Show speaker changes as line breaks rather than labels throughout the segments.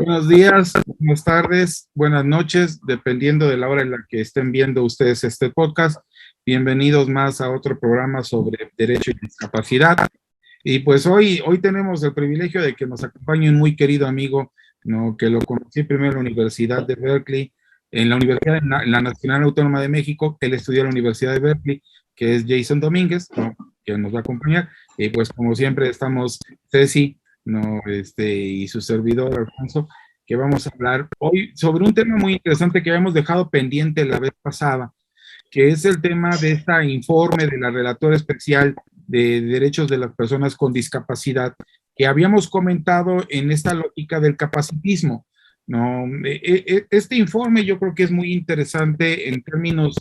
Buenos días, buenas tardes, buenas noches, dependiendo de la hora en la que estén viendo ustedes este podcast. Bienvenidos más a otro programa sobre derecho y discapacidad. Y pues hoy tenemos el privilegio de que nos acompañe un muy querido amigo, ¿no? Que lo conocí primero en la Universidad de Berkeley, en la Universidad en la Nacional Autónoma de México. Él estudió en la Universidad de Berkeley, que es Jason Domínguez, ¿no? Que nos va a acompañar. Y pues como siempre estamos Ceci, ¿no? Y su servidor Alfonso, que vamos a hablar hoy sobre un tema muy interesante que habíamos dejado pendiente la vez pasada, que es el tema de este informe de la relatora especial de derechos de las personas con discapacidad, que habíamos comentado en esta lógica del capacitismo, ¿no? Este informe yo creo que es muy interesante en términos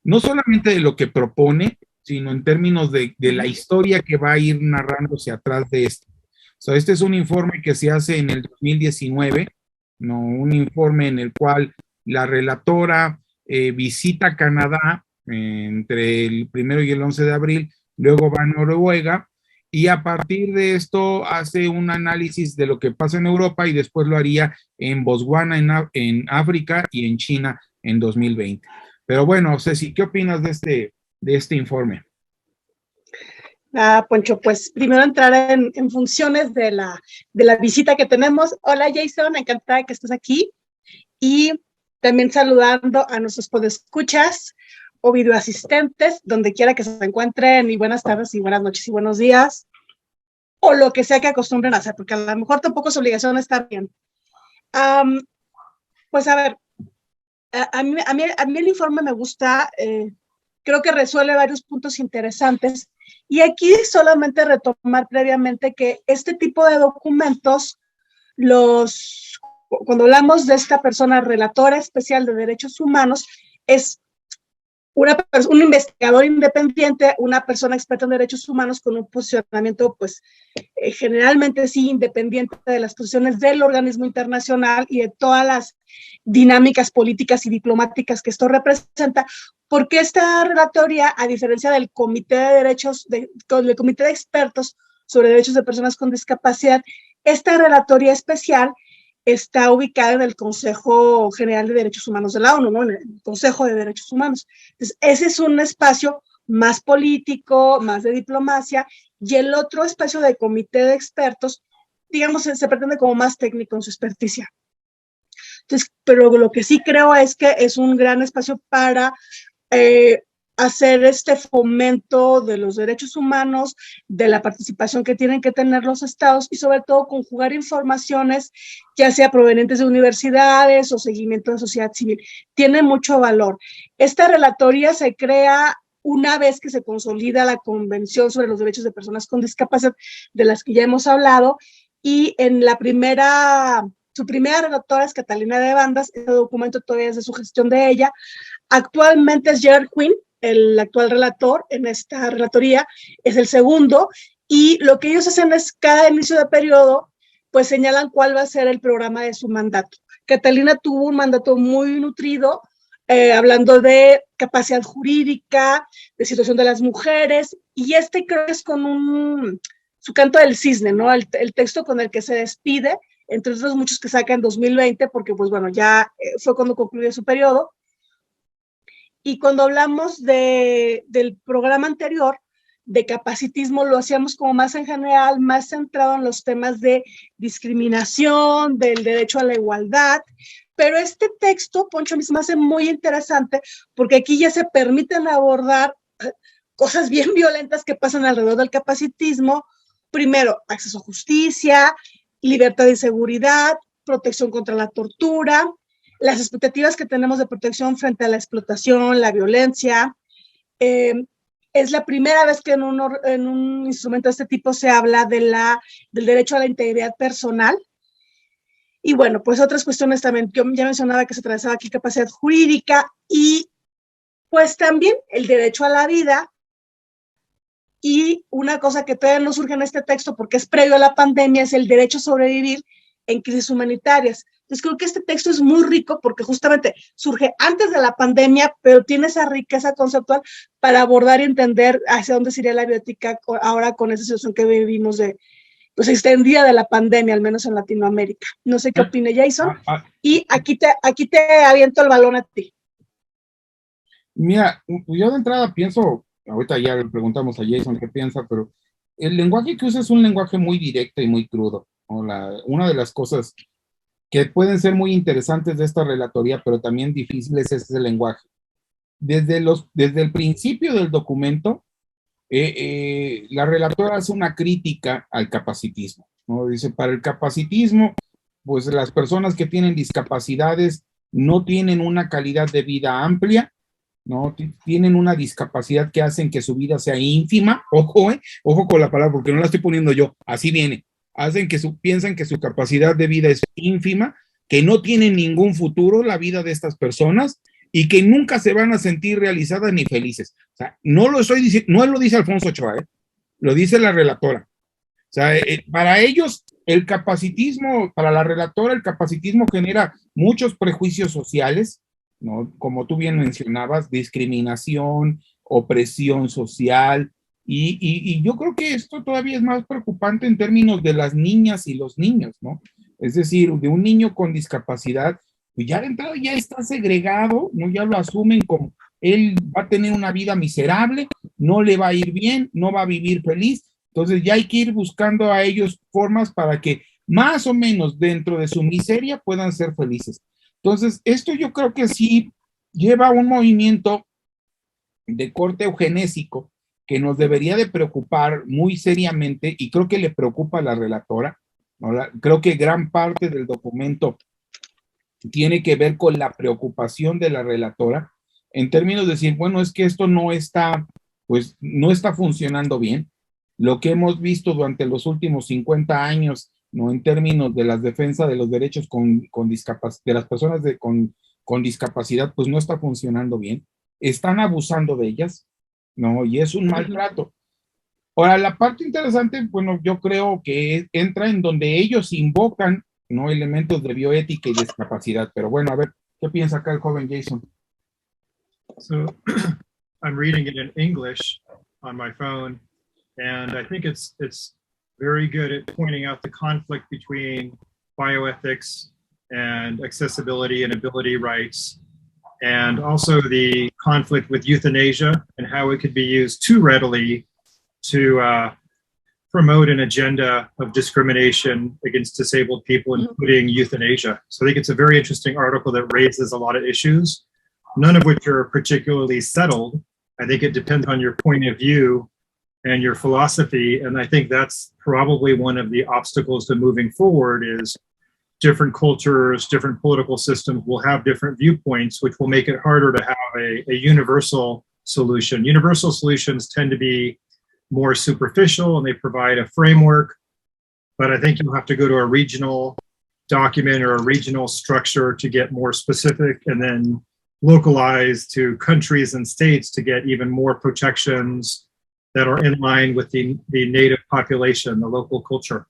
no solamente de lo que propone, sino en términos de la historia que va a ir narrándose atrás de esto. O sea, este es un informe que se hace en el 2019, ¿no? Un informe en el cual la relatora visita Canadá entre el 1 y el 11 de abril, luego va a Noruega y a partir de esto hace un análisis de lo que pasa en Europa y después lo haría en Botswana, en África y en China en 2020. Pero bueno, Ceci, ¿qué opinas de este informe?
Poncho, pues primero entrar en funciones de la visita que tenemos. Hola Jason, encantada de que estés aquí. Y también saludando a nuestros podescuchas o videoasistentes, donde quiera que se encuentren, y buenas tardes, y buenas noches, y buenos días, o lo que sea que acostumbren a hacer, porque a lo mejor tampoco es obligación estar bien. Pues a ver, a mí el informe me gusta, creo que resuelve varios puntos interesantes, y aquí solamente retomar previamente que este tipo de documentos, cuando hablamos de esta persona relatora especial de derechos humanos, es un investigador independiente, una persona experta en derechos humanos con un posicionamiento, pues, generalmente sí, independiente de las posiciones del organismo internacional y de todas las dinámicas políticas y diplomáticas que esto representa, porque esta relatoría, a diferencia del Comité de Derechos, del Comité de Expertos sobre Derechos de Personas con Discapacidad, esta relatoría especial está ubicada en el Consejo General de Derechos Humanos de la ONU, ¿no? En el Consejo de Derechos Humanos. Entonces, ese es un espacio más político, más de diplomacia, y el otro espacio de comité de expertos, digamos, se pretende como más técnico en su experticia. Entonces, pero lo que sí creo es que es un gran espacio para hacer este fomento de los derechos humanos, de la participación que tienen que tener los estados y sobre todo conjugar informaciones, ya sea provenientes de universidades o seguimiento de sociedad civil. Tiene mucho valor. Esta relatoría se crea una vez que se consolida la Convención sobre los Derechos de Personas con Discapacidad, de las que ya hemos hablado, y en su primera relatora es Catalina de Bandas. Este documento todavía es de su gestión de ella. Actualmente es Gerard Quinn, el actual relator en esta relatoría, es el segundo, y lo que ellos hacen es cada inicio de periodo, pues señalan cuál va a ser el programa de su mandato. Catalina tuvo un mandato muy nutrido, hablando de capacidad jurídica, de situación de las mujeres, y creo que es con su canto del cisne, ¿no? El texto con el que se despide, entre otros muchos que saca en 2020, porque pues bueno, ya fue cuando concluyó su periodo. Y cuando hablamos del programa anterior, de capacitismo, lo hacíamos como más en general, más centrado en los temas de discriminación, del derecho a la igualdad. Pero este texto, Poncho, a mí se me hace muy interesante porque aquí ya se permiten abordar cosas bien violentas que pasan alrededor del capacitismo. Primero, acceso a justicia, libertad y seguridad, protección contra la tortura, las expectativas que tenemos de protección frente a la explotación, la violencia. Es la primera vez que en un instrumento de este tipo se habla del derecho a la integridad personal. Y bueno, pues otras cuestiones también, yo ya mencionaba que se atravesaba aquí capacidad jurídica y pues también el derecho a la vida. Y una cosa que todavía no surge en este texto porque es previo a la pandemia es el derecho a sobrevivir en crisis humanitarias. Entonces creo que este texto es muy rico porque justamente surge antes de la pandemia, pero tiene esa riqueza conceptual para abordar y entender hacia dónde sería la bioética ahora con esa situación que vivimos de pues extendida de la pandemia, al menos en Latinoamérica. No sé qué opine Jason. Y aquí te aviento el balón a ti.
Mira, yo de entrada pienso, ahorita ya le preguntamos a Jason qué piensa, pero el lenguaje que usa es un lenguaje muy directo y muy crudo, ¿no? Una de las cosas que pueden ser muy interesantes de esta relatoría, pero también difíciles, es ese lenguaje. Desde el principio del documento, la relatora hace una crítica al capacitismo, ¿no? Dice, para el capacitismo, pues las personas que tienen discapacidades no tienen una calidad de vida amplia, ¿no? Tienen una discapacidad que hacen que su vida sea ínfima, ojo con la palabra porque no la estoy poniendo yo, así viene, piensan que su capacidad de vida es ínfima, que no tienen ningún futuro la vida de estas personas y que nunca se van a sentir realizadas ni felices. O sea, no lo estoy diciendo, no lo dice Alfonso Ochoa, lo dice la relatora. O sea, para ellos el capacitismo, para la relatora, el capacitismo genera muchos prejuicios sociales, ¿no? Como tú bien mencionabas, discriminación, opresión social, y yo creo que esto todavía es más preocupante en términos de las niñas y los niños, ¿no? Es decir, de un niño con discapacidad, pues ya de entrada ya está segregado, ¿no? Ya lo asumen como él va a tener una vida miserable, no le va a ir bien, no va a vivir feliz, entonces ya hay que ir buscando a ellos formas para que más o menos dentro de su miseria puedan ser felices. Entonces, esto yo creo que sí lleva a un movimiento de corte eugenésico que nos debería de preocupar muy seriamente y creo que le preocupa a la relatora, ¿no? Creo que gran parte del documento tiene que ver con la preocupación de la relatora en términos de decir, bueno, es que esto no está, pues no está funcionando bien. Lo que hemos visto durante los últimos 50 años, ¿no? En términos de la defensa de los derechos de las personas con discapacidad, pues no está funcionando bien. Están abusando de ellas, ¿no? Y es un maltrato. Ahora, la parte interesante, bueno, yo creo que entra en donde ellos invocan, ¿no? Elementos de bioética y discapacidad. Pero bueno, a ver, ¿qué piensa acá el joven Jason?
So I'm reading it in English on my phone, and I think it's very good at pointing out the conflict between bioethics and accessibility and ability rights, and also the conflict with euthanasia and how it could be used too readily to promote an agenda of discrimination against disabled people, including euthanasia. So I think it's a very interesting article that raises a lot of issues, none of which are particularly settled. I think it depends on your point of view and your philosophy. And I think that's probably one of the obstacles to moving forward is different cultures, different political systems will have different viewpoints, which will make it harder to have a universal solution. Universal solutions tend to be more superficial and they provide a framework, but I think you'll have to go to a regional document or a regional structure to get more specific and then localized to countries and states to get even more protections that are in line with the native population, the local culture.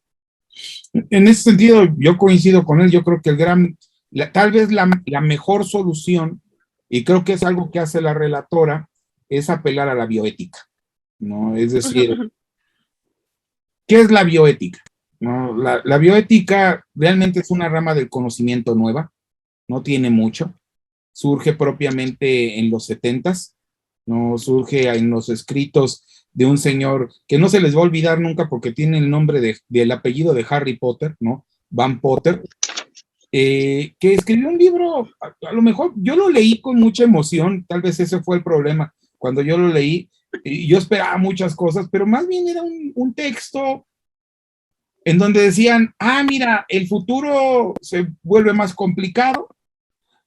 En ese sentido, yo coincido con él, yo creo que tal vez la mejor solución, y creo que es algo que hace la relatora, es apelar a la bioética, ¿no? Es decir, ¿qué es la bioética? ¿No? La bioética realmente es una rama del conocimiento nueva, no tiene mucho, surge propiamente en los 70s, ¿no? Surge en los escritos de un señor que no se les va a olvidar nunca porque tiene el nombre del apellido de Harry Potter, ¿no? Van Potter, que escribió un libro, a lo mejor yo lo leí con mucha emoción, tal vez ese fue el problema, cuando yo lo leí, yo esperaba muchas cosas, pero más bien era un texto en donde decían, mira, el futuro se vuelve más complicado,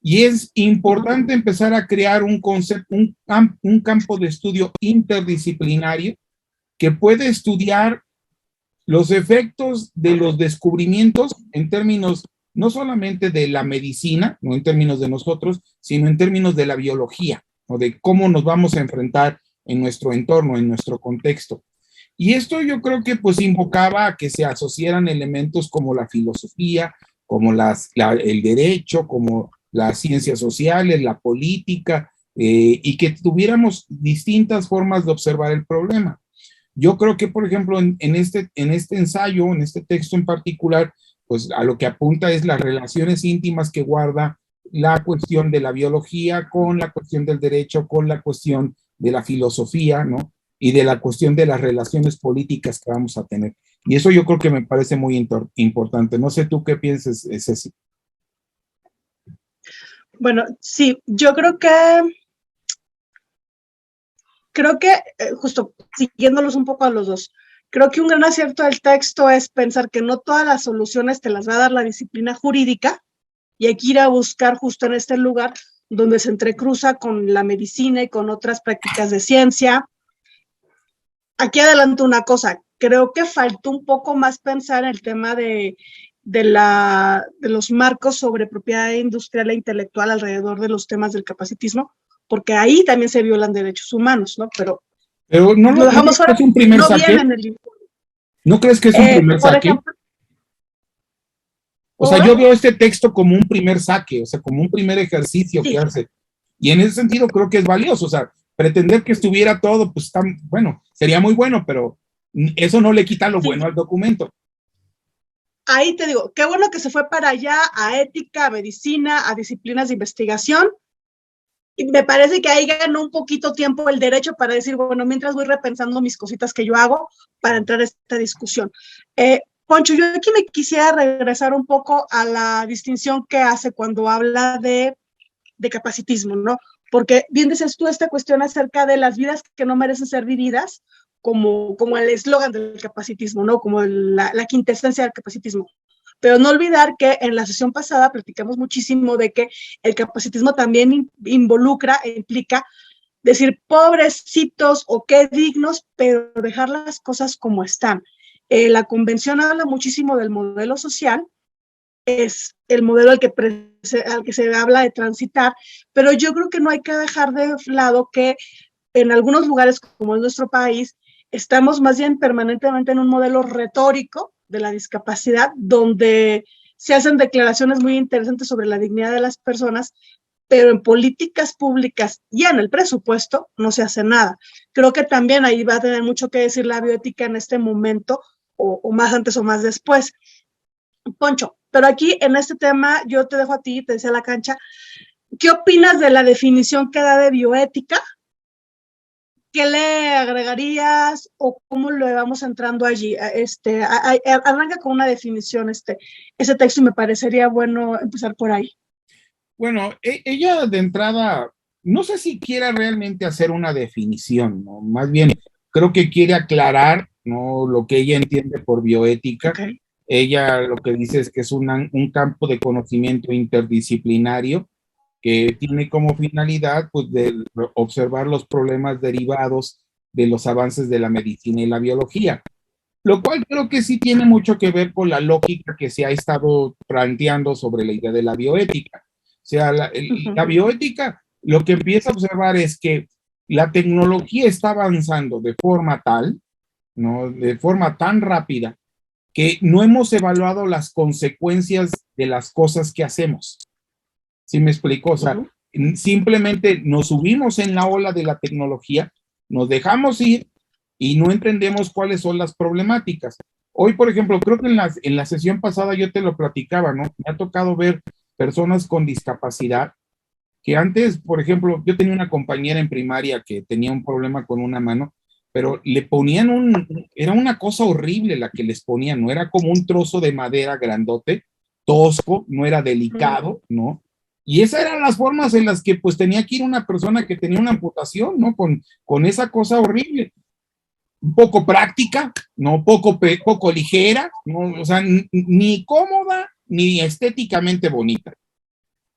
y es importante empezar a crear un concepto, un campo de estudio interdisciplinario que puede estudiar los efectos de los descubrimientos en términos no solamente de la medicina, no en términos de nosotros, sino en términos de la biología, o de cómo nos vamos a enfrentar en nuestro entorno, en nuestro contexto. Y esto yo creo que pues invocaba a que se asociaran elementos como la filosofía, como el derecho, como las ciencias sociales, la política, y que tuviéramos distintas formas de observar el problema. Yo creo que, por ejemplo, en este ensayo, en este texto en particular, pues a lo que apunta es las relaciones íntimas que guarda la cuestión de la biología con la cuestión del derecho, con la cuestión de la filosofía, ¿no? Y de la cuestión de las relaciones políticas que vamos a tener. Y eso yo creo que me parece muy importante. No sé tú qué piensas, Ceci.
Bueno, sí, yo creo que justo siguiéndolos un poco a los dos, creo que un gran acierto del texto es pensar que no todas las soluciones te las va a dar la disciplina jurídica y hay que ir a buscar justo en este lugar donde se entrecruza con la medicina y con otras prácticas de ciencia. Aquí adelanto una cosa, creo que faltó un poco más pensar en el tema de los marcos sobre propiedad industrial e intelectual alrededor de los temas del capacitismo, porque ahí también se violan derechos humanos, ¿no? Pero
no
lo dejamos fuera,
es un primer
no
saque.
viene en el informe.
¿No crees que es un primer
Por
saque?
ejemplo,
O sea, yo veo este texto como un primer saque, o sea, como un primer ejercicio
sí,
que hace. Y en ese sentido creo que es valioso, o sea, pretender que estuviera todo, pues tan, bueno, sería muy bueno, pero eso no le quita lo
sí.
bueno al documento.
Ahí te digo, qué bueno que se fue para allá a ética, a medicina, a disciplinas de investigación. Y me parece que ahí ganó un poquito tiempo el derecho para decir, bueno, mientras voy repensando mis cositas que yo hago para entrar a esta discusión. Poncho, yo aquí me quisiera regresar un poco a la distinción que hace cuando habla de capacitismo, ¿no? Porque bien dices tú esta cuestión acerca de las vidas que no merecen ser vividas, como el eslogan del capacitismo, ¿no? Como la quintesencia del capacitismo. Pero no olvidar que en la sesión pasada platicamos muchísimo de que el capacitismo también involucra e implica decir pobrecitos o qué dignos, pero dejar las cosas como están. La convención habla muchísimo del modelo social, es el modelo al que se habla de transitar, pero yo creo que no hay que dejar de lado que en algunos lugares, como en nuestro país, estamos más bien permanentemente en un modelo retórico de la discapacidad, donde se hacen declaraciones muy interesantes sobre la dignidad de las personas, pero en políticas públicas y en el presupuesto no se hace nada. Creo que también ahí va a tener mucho que decir la bioética en este momento, o más antes o más después. Poncho, pero aquí en este tema yo te dejo a ti, te decía la cancha, ¿qué opinas de la definición que da de bioética? ¿Qué le agregarías o cómo lo vamos entrando allí? Arranca con una definición ese texto y me parecería bueno empezar por ahí.
Bueno, ella de entrada, no sé si quiera realmente hacer una definición, ¿no? Más bien creo que quiere aclarar, ¿no?, lo que ella entiende por bioética.
Okay.
Ella lo que dice es que es un campo de conocimiento interdisciplinario que tiene como finalidad, pues, de observar los problemas derivados de los avances de la medicina y la biología, lo cual creo que sí tiene mucho que ver con la lógica que se ha estado planteando sobre la idea de la bioética. O sea, la bioética lo que empieza a observar es que la tecnología está avanzando de forma tal, ¿no?, de forma tan rápida, que no hemos evaluado las consecuencias de las cosas que hacemos. ¿Sí me explico? O sea, simplemente nos subimos en la ola de la tecnología, nos dejamos ir y no entendemos cuáles son las problemáticas. Hoy, por ejemplo, creo que en la sesión pasada yo te lo platicaba, ¿no? Me ha tocado ver personas con discapacidad que antes, por ejemplo, yo tenía una compañera en primaria que tenía un problema con una mano, pero le ponían era una cosa horrible la que les ponían, no era como un trozo de madera grandote, tosco, no era delicado, ¿no? Y esas eran las formas en las que pues tenía que ir una persona que tenía una amputación, ¿no? Con esa cosa horrible. Un poco práctica, ¿no? Poco ligera, ¿no? O sea, ni cómoda, ni estéticamente bonita.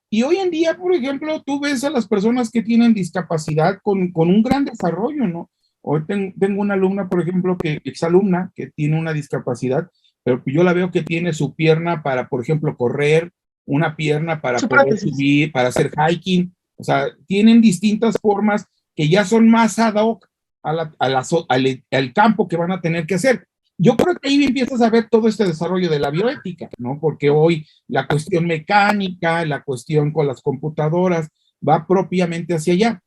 Y hoy en día, por ejemplo, tú ves a las personas que tienen discapacidad con un gran desarrollo, ¿no? Hoy tengo una alumna, por ejemplo, exalumna, que tiene una discapacidad, pero yo la veo que tiene su pierna para, por ejemplo, correr, una pierna para poder subir, para hacer hiking. O sea, tienen distintas formas que ya son más ad hoc al campo que van a tener que hacer. Yo creo que ahí empiezas a ver todo este desarrollo de la bioética, ¿no? Porque hoy la cuestión mecánica, la cuestión con las computadoras, va propiamente hacia allá.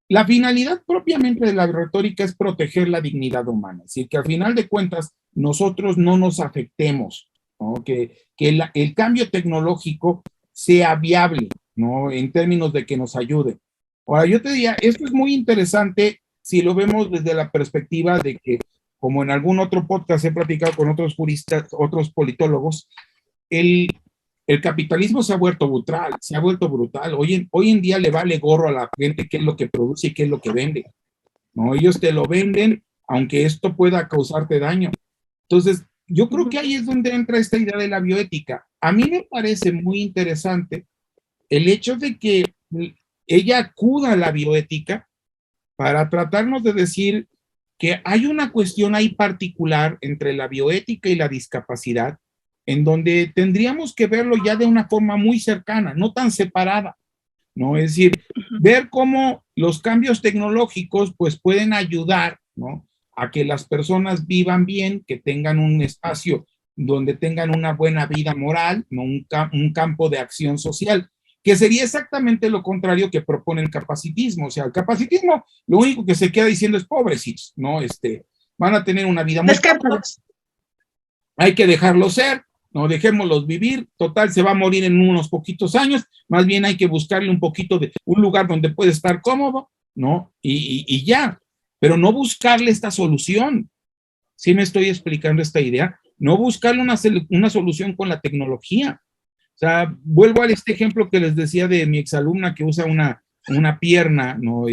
la finalidad propiamente de la retórica es proteger la dignidad humana, es decir, que al final de cuentas nosotros no nos afectemos, ¿no? Que el cambio tecnológico sea viable, ¿no? En términos de que nos ayude. Ahora, yo te diría, esto es muy interesante si lo vemos desde la perspectiva de que, como en algún otro podcast he platicado con otros juristas, otros politólogos, el, el capitalismo se ha vuelto brutal, se ha vuelto brutal. Hoy en día le vale gorro a la gente qué es lo que produce y qué es lo que vende, ¿no? Ellos te lo venden, aunque esto pueda causarte daño. Entonces, yo creo que ahí es donde entra esta idea de la bioética. A mí me parece muy interesante el hecho de que ella acuda a la bioética para tratarnos de decir que hay una cuestión ahí particular entre la bioética y la discapacidad, en donde tendríamos que verlo ya de una forma muy cercana, no tan separada, ¿no? Es decir, ver cómo los cambios tecnológicos pues pueden ayudar, ¿no? A que las personas vivan bien, que tengan un espacio donde tengan una buena vida moral, ¿no? Un campo de acción social, que sería exactamente lo contrario que propone el capacitismo. O sea, el capacitismo lo único que se queda diciendo es pobrecitos, ¿no? Van a tener una vida muy pobre, hay que dejarlos ser, no dejémoslos vivir, total se va a morir en unos poquitos años, más bien hay que buscarle un poquito de un lugar donde puede estar cómodo, ¿no? Y ya, pero no buscarle esta solución. ¿Sí me estoy explicando esta idea? No buscarle una solución con la tecnología. O sea, vuelvo a este ejemplo que les decía de mi exalumna que usa una pierna, ¿no?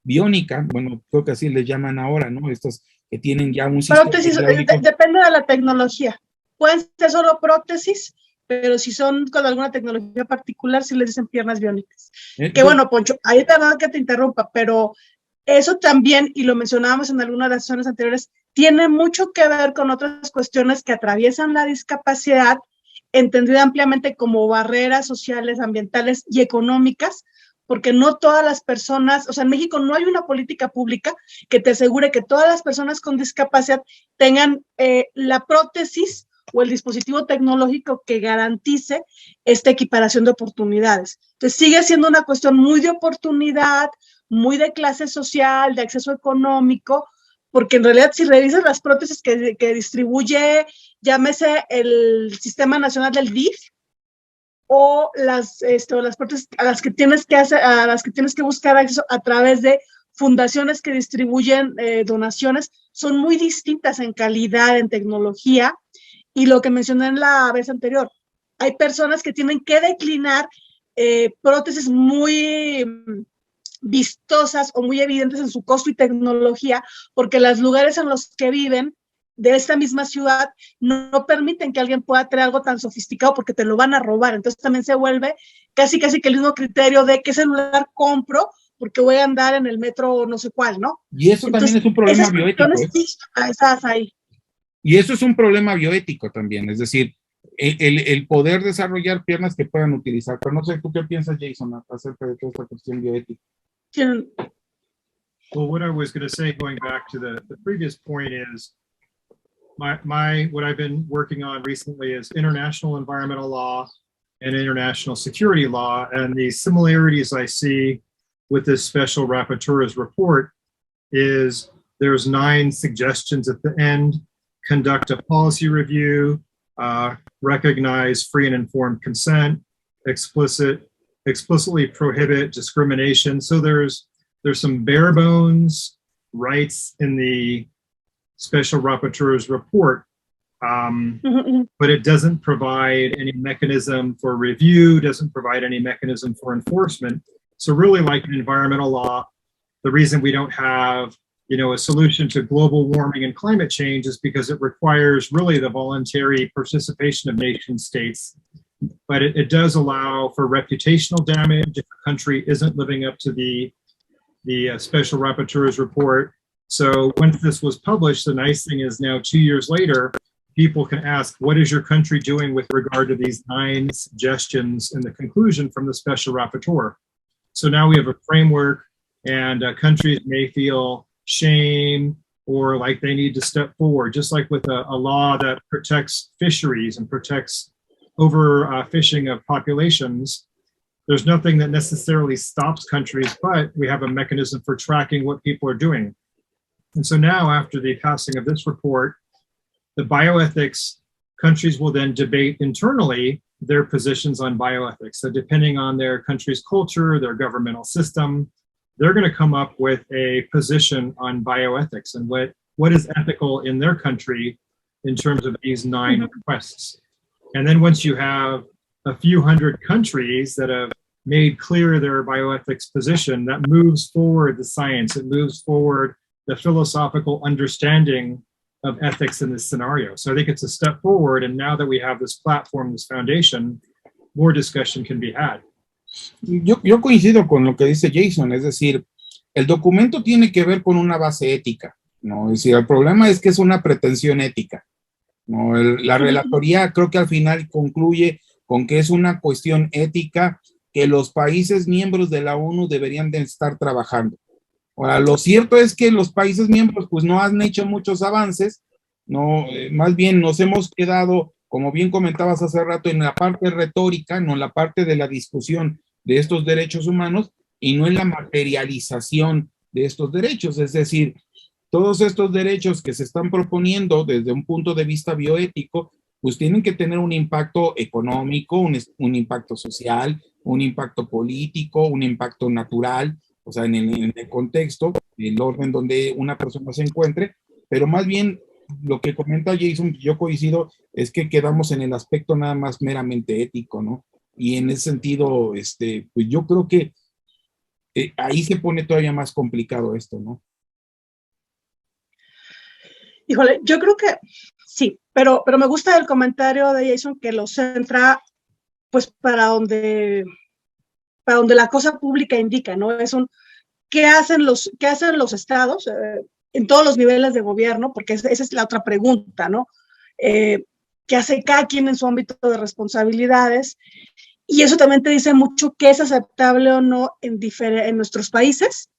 Biónica, bueno, creo que así les llaman ahora, ¿no? Estos que tienen ya un sistema
prótesis, depende de la tecnología. Pueden ser solo prótesis, pero si son con alguna tecnología particular, sí les dicen piernas biónicas. Que bueno, Poncho, ahí perdón que te interrumpa, pero eso también, y lo mencionábamos en algunas de las sesiones anteriores, tiene mucho que ver con otras cuestiones que atraviesan la discapacidad, entendida ampliamente como barreras sociales, ambientales y económicas, porque no todas las personas, o sea, en México no hay una política pública que te asegure que todas las personas con discapacidad tengan la prótesis o el dispositivo tecnológico que garantice esta equiparación de oportunidades. Entonces sigue siendo una cuestión muy de oportunidad, muy de clase social, de acceso económico, porque en realidad si revisas las prótesis que distribuye, llámese el Sistema Nacional del DIF, o las prótesis a las que tienes que buscar acceso a través de fundaciones que distribuyen donaciones, son muy distintas en calidad, en tecnología, y lo que mencioné en la vez anterior, hay personas que tienen que declinar prótesis muy vistosas o muy evidentes en su costo y tecnología, porque los lugares en los que viven de esta misma ciudad no permiten que alguien pueda traer algo tan sofisticado porque te lo van a robar. Entonces también se vuelve casi que el mismo criterio de qué celular compro porque voy a andar en el metro no sé cuál, ¿no?
Y eso entonces, también es un problema bioético.
Sí, estás ahí.
Y eso es un problema bioético también, es decir, el poder desarrollar piernas que puedan utilizar. Pero no sé, ¿tú qué piensas, Jason, acerca de toda esta cuestión bioética?
Well, what I was going to say, going back to the previous point, is what I've been working on recently is international environmental law and international security law, and the similarities I see with this special rapporteur's report is there's 9 suggestions at the end: conduct a policy review, recognize free and informed consent, explicitly prohibit discrimination. So there's some bare bones rights in the special rapporteur's report, but it doesn't provide any mechanism for review, doesn't provide any mechanism for enforcement. So really, like in environmental law, the reason we don't have a solution to global warming and climate change is because it requires really the voluntary participation of nation states. But it does allow for reputational damage if a country isn't living up to the special rapporteur's report. So once this was published, the nice thing is now 2 years later, people can ask, what is your country doing with regard to these 9 suggestions in the conclusion from the special rapporteur? So now we have a framework, and countries may feel shame or like they need to step forward, just like with a law that protects fisheries and protects overfishing of populations. there's nothing that necessarily stops countries, but we have a mechanism for tracking what people are doing. And so now, after the passing of this report, the bioethics countries will then debate internally their positions on bioethics. So depending on their country's culture, their governmental system, they're going to come up with a position on bioethics and what is ethical in their country in terms of these 9 requests. And then once you have a few hundred countries that have made clear their bioethics position, that moves forward the science, it moves forward the philosophical understanding of ethics in this scenario. So I think it's a step forward, and now that we have this platform, this foundation, more discussion can be had.
Yo coincido con lo que dice Jason, es decir, el documento tiene que ver con una base ética, ¿no? Es decir, el problema es que es una pretensión ética, ¿no? La relatoría creo que al final concluye con que es una cuestión ética que los países miembros de la ONU deberían de estar trabajando. Ahora, lo cierto es que los países miembros pues no han hecho muchos avances, no, más bien nos hemos quedado, como bien comentabas hace rato, en la parte retórica, no en la parte de la discusión de estos derechos humanos y no en la materialización de estos derechos. Es decir, todos estos derechos que se están proponiendo desde un punto de vista bioético, pues tienen que tener un impacto económico, un impacto social, un impacto político, un impacto natural, o sea, en el contexto, el orden donde una persona se encuentre, pero más bien lo que comenta Jason, yo coincido, es que quedamos en el aspecto nada más meramente ético, ¿no? Y en ese sentido, pues yo creo que ahí se pone todavía más complicado esto, ¿no?
Híjole, yo creo que sí, pero me gusta el comentario de Jason que lo centra pues para donde la cosa pública indica, ¿no? Es ¿qué hacen los estados en todos los niveles de gobierno? Porque esa es la otra pregunta, ¿no? ¿Qué hace cada quien en su ámbito de responsabilidades? Y eso también te dice mucho qué es aceptable o no en nuestros países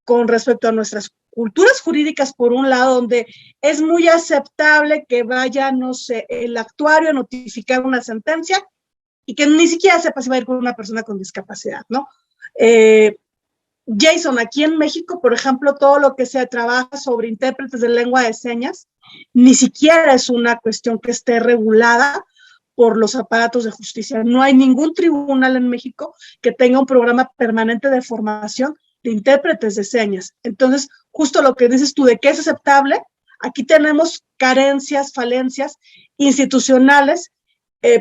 con respecto a nuestras culturas jurídicas, por un lado, donde es muy aceptable que vaya, no sé, el actuario a notificar una sentencia y que ni siquiera sepa si va a ir con una persona con discapacidad, ¿no? Jason, aquí en México, por ejemplo, todo lo que se trabaja sobre intérpretes de lengua de señas, ni siquiera es una cuestión que esté regulada por los aparatos de justicia. No hay ningún tribunal en México que tenga un programa permanente de formación de intérpretes de señas. Entonces, justo lo que dices tú de qué es aceptable, aquí tenemos carencias, falencias institucionales,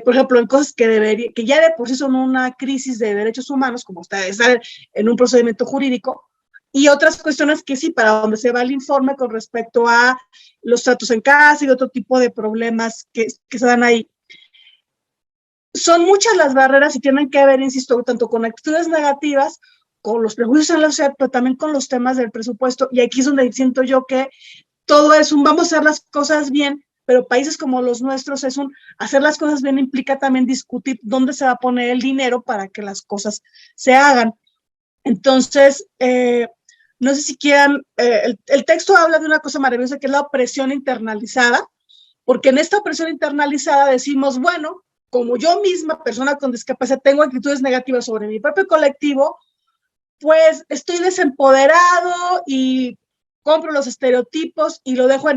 por ejemplo, en cosas que ya de por sí son una crisis de derechos humanos, como estar en un procedimiento jurídico, y otras cuestiones que sí, para donde se va el informe con respecto a los tratos en casa y otro tipo de problemas que se dan ahí. Son muchas las barreras y tienen que ver, insisto, tanto con actitudes negativas, con los prejuicios en la sociedad, pero también con los temas del presupuesto, y aquí es donde siento yo que todo es vamos a hacer las cosas bien, pero países como los nuestros hacer las cosas bien implica también discutir dónde se va a poner el dinero para que las cosas se hagan. Entonces, no sé si quieran, el texto habla de una cosa maravillosa que es la opresión internalizada, porque en esta opresión internalizada decimos, bueno, como yo misma, persona con discapacidad, tengo actitudes negativas sobre mi propio colectivo, pues estoy desempoderado y compro los estereotipos y lo dejo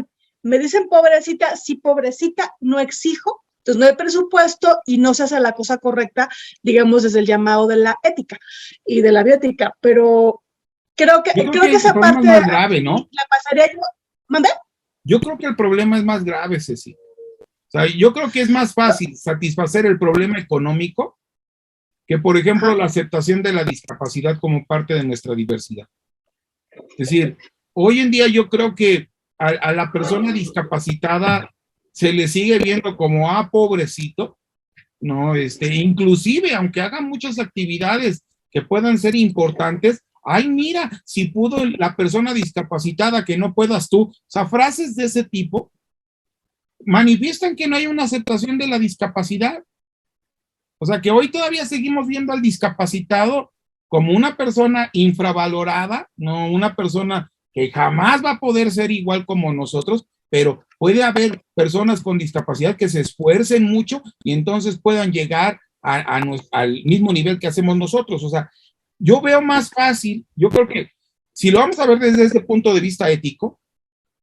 me dicen pobrecita, sí pobrecita, no exijo, entonces no hay presupuesto y no se hace la cosa correcta, digamos, desde el llamado de la ética y de la bioética, pero creo que esa parte
es más grave, ¿no?
La pasaría yo. ¿Mandé?
Yo creo que el problema es más grave, Ceci. O sea, yo creo que es más fácil satisfacer el problema económico que, por ejemplo, la aceptación de la discapacidad como parte de nuestra diversidad. Es decir, hoy en día yo creo que a la persona discapacitada se le sigue viendo como, pobrecito, ¿no? Inclusive, aunque haga muchas actividades que puedan ser importantes, ay, mira, si pudo la persona discapacitada, que no puedas tú. O sea, frases de ese tipo manifiestan que no hay una aceptación de la discapacidad. O sea, que hoy todavía seguimos viendo al discapacitado como una persona infravalorada, no una persona que jamás va a poder ser igual como nosotros, pero puede haber personas con discapacidad que se esfuercen mucho y entonces puedan llegar al mismo nivel que hacemos nosotros. O sea, yo veo más fácil, yo creo que si lo vamos a ver desde ese punto de vista ético,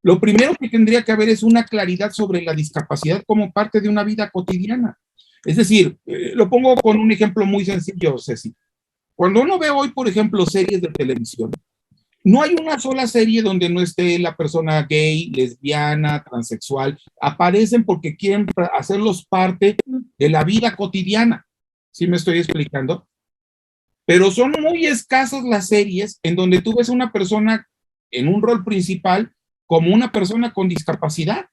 lo primero que tendría que haber es una claridad sobre la discapacidad como parte de una vida cotidiana. Es decir, lo pongo con un ejemplo muy sencillo, Ceci. Cuando uno ve hoy, por ejemplo, series de televisión, no hay una sola serie donde no esté la persona gay, lesbiana, transexual. Aparecen porque quieren hacerlos parte de la vida cotidiana. ¿Sí me estoy explicando? Pero son muy escasas las series en donde tú ves a una persona en un rol principal como una persona con discapacidad.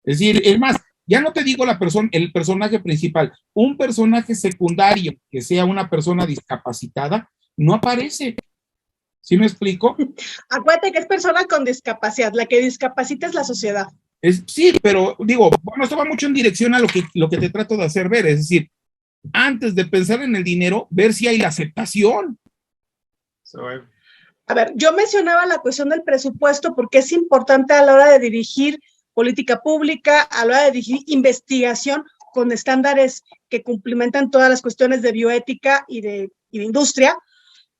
Es decir, es más, ya no te digo el personaje principal, un personaje secundario que sea una persona discapacitada, no aparece. ¿Sí me explico?
Acuérdate que es persona con discapacidad, la que discapacita es la sociedad.
Sí, pero digo, bueno, esto va mucho en dirección a lo que te trato de hacer ver, es decir, antes de pensar en el dinero, ver si hay la aceptación.
A ver, yo mencionaba la cuestión del presupuesto porque es importante a la hora de dirigir política pública, a la hora de dirigir investigación con estándares que cumplimentan todas las cuestiones de bioética y de industria.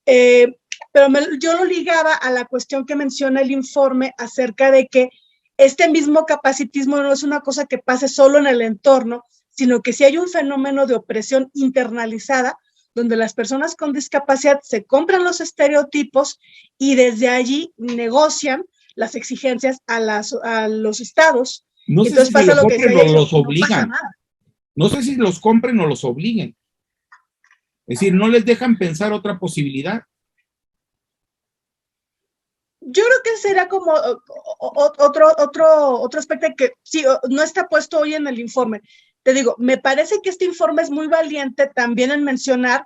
Pero yo lo ligaba a la cuestión que menciona el informe acerca de que este mismo capacitismo no es una cosa que pase solo en el entorno, sino que sí hay un fenómeno de opresión internalizada, donde las personas con discapacidad se compran los estereotipos y desde allí negocian las exigencias a los estados.
No sé
entonces
si
pasa
los
lo que
compren o los
no
obligan. No sé si los compren o los obliguen. Es decir, no les dejan pensar otra posibilidad.
Yo creo que será como otro aspecto que sí, no está puesto hoy en el informe. Te digo, me parece que este informe es muy valiente también en mencionar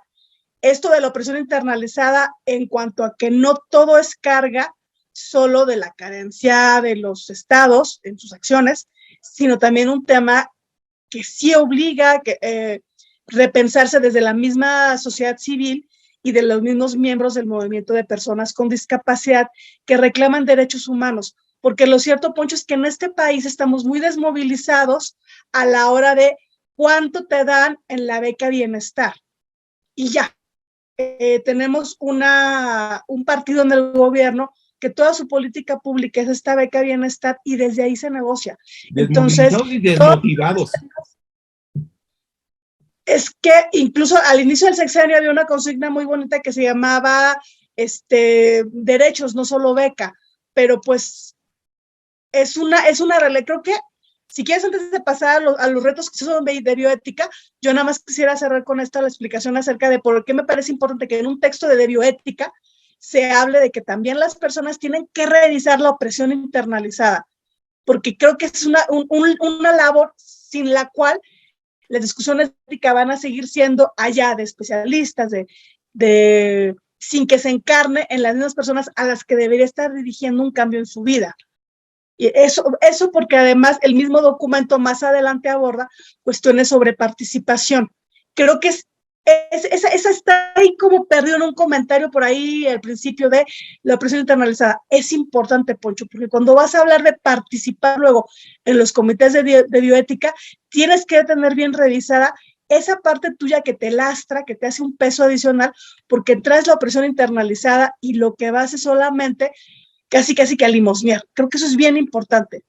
esto de la opresión internalizada en cuanto a que no todo es carga solo de la carencia de los estados en sus acciones, sino también un tema que sí obliga a repensarse desde la misma sociedad civil y de los mismos miembros del movimiento de personas con discapacidad que reclaman derechos humanos. Porque lo cierto, Poncho, es que en este país estamos muy desmovilizados a la hora de cuánto te dan en la beca bienestar. Y ya, tenemos un partido en el gobierno que toda su política pública es esta beca bienestar y desde ahí se negocia. Entonces,
y desmotivados.
Es que incluso al inicio del sexenio había una consigna muy bonita que se llamaba derechos, no solo beca, pero pues es una creo que si quieres antes de pasar a los retos que son de bioética, yo nada más quisiera cerrar con esta la explicación acerca de por qué me parece importante que en un texto de bioética se hable de que también las personas tienen que revisar la opresión internalizada, porque creo que es una labor sin la cual las discusiones éticas van a seguir siendo allá de especialistas, sin que se encarne en las mismas personas a las que debería estar dirigiendo un cambio en su vida. Y eso porque además el mismo documento más adelante aborda cuestiones sobre participación. Creo que esa está ahí como perdido en un comentario por ahí al principio de la opresión internalizada. Es importante, Poncho, porque cuando vas a hablar de participar luego en los comités de bioética, tienes que tener bien revisada esa parte tuya que te lastra, que te hace un peso adicional, porque traes la opresión internalizada y lo que vas es solamente casi que a limosnear. Creo que eso es bien importante.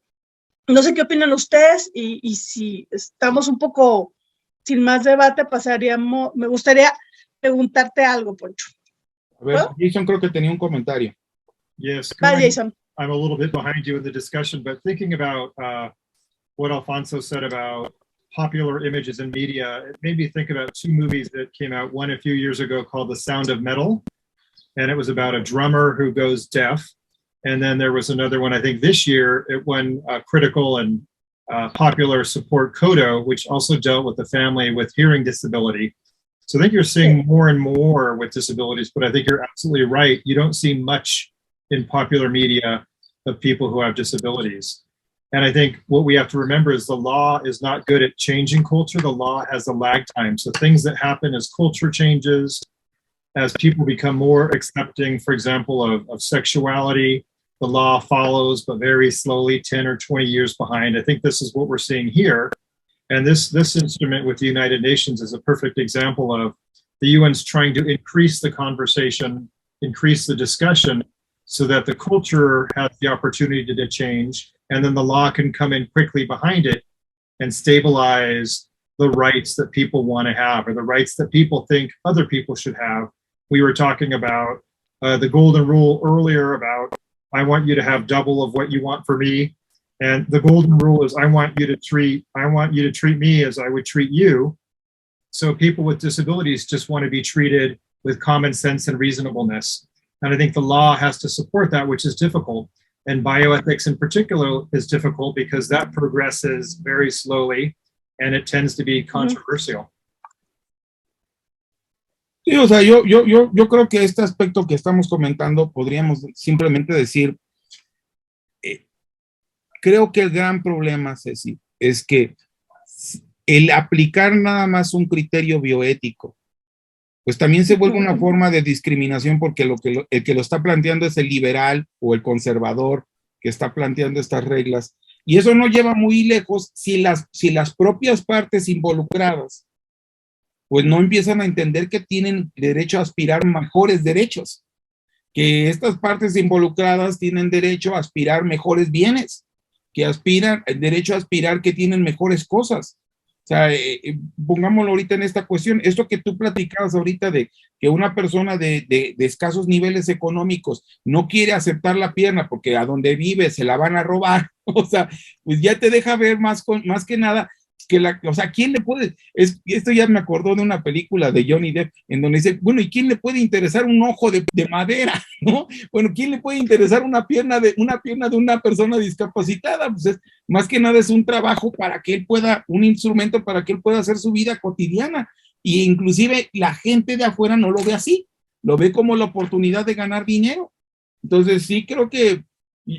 No sé qué opinan ustedes y si estamos un poco sin más debate, me gustaría preguntarte algo, Poncho.
A ver, Jason creo que tenía un comentario.
Yes,
Jason.
I'm a little bit behind you in the discussion, but thinking about what Alfonso said about popular images in media, it made me think about two movies that came out, one a few years ago called The Sound of Metal, and it was about a drummer who goes deaf. And then there was another one, I think this year, it won critical and popular support, Kodo, which also dealt with the family with hearing disability. So I think you're seeing more and more with disabilities, but I think you're absolutely right. You don't see much in popular media of people who have disabilities. And I think what we have to remember is the law is not good at changing culture. The law has a lag time. So things that happen as culture changes, as people become more accepting, for example, of sexuality, the law follows, but very slowly, 10 or 20 years behind. I think this is what we're seeing here. And this instrument with the United Nations is a perfect example of the UN's trying to increase the conversation, increase the discussion, so that the culture has the opportunity to change, and then the law can come in quickly behind it and stabilize the rights that people want to have, or the rights that people think other people should have. We were talking about the golden rule earlier about, I want you to have double of what you want for me. And the golden rule is I want you to treat me as I would treat you. So people with disabilities just want to be treated with common sense and reasonableness. And I think the law has to support that, which is difficult. And bioethics in particular is difficult because that progresses very slowly and it tends to be controversial.
Sí, o sea, yo creo que este aspecto que estamos comentando podríamos simplemente decir, creo que el gran problema, Ceci, es que el aplicar nada más un criterio bioético, pues también se vuelve una forma de discriminación, porque el que lo está planteando es el liberal o el conservador que está planteando estas reglas, y eso no lleva muy lejos si las propias partes involucradas pues no empiezan a entender que tienen derecho a aspirar mejores derechos, que estas partes involucradas tienen derecho a aspirar mejores bienes, que aspiran, derecho a aspirar que tienen mejores cosas. O sea, pongámoslo ahorita en esta cuestión, esto que tú platicabas ahorita de que una persona de escasos niveles económicos no quiere aceptar la pierna porque a donde vive se la van a robar, o sea, pues ya te deja ver más que nada que o sea, ¿quién le puede? Esto ya me acordó de una película de Johnny Depp, en donde dice, bueno, ¿y quién le puede interesar un ojo de madera? ¿No? Bueno, ¿quién le puede interesar una pierna de una persona discapacitada? Pues más que nada es un trabajo para que él pueda, un instrumento para que él pueda hacer su vida cotidiana. Y inclusive la gente de afuera no lo ve así, lo ve como la oportunidad de ganar dinero. Entonces sí creo que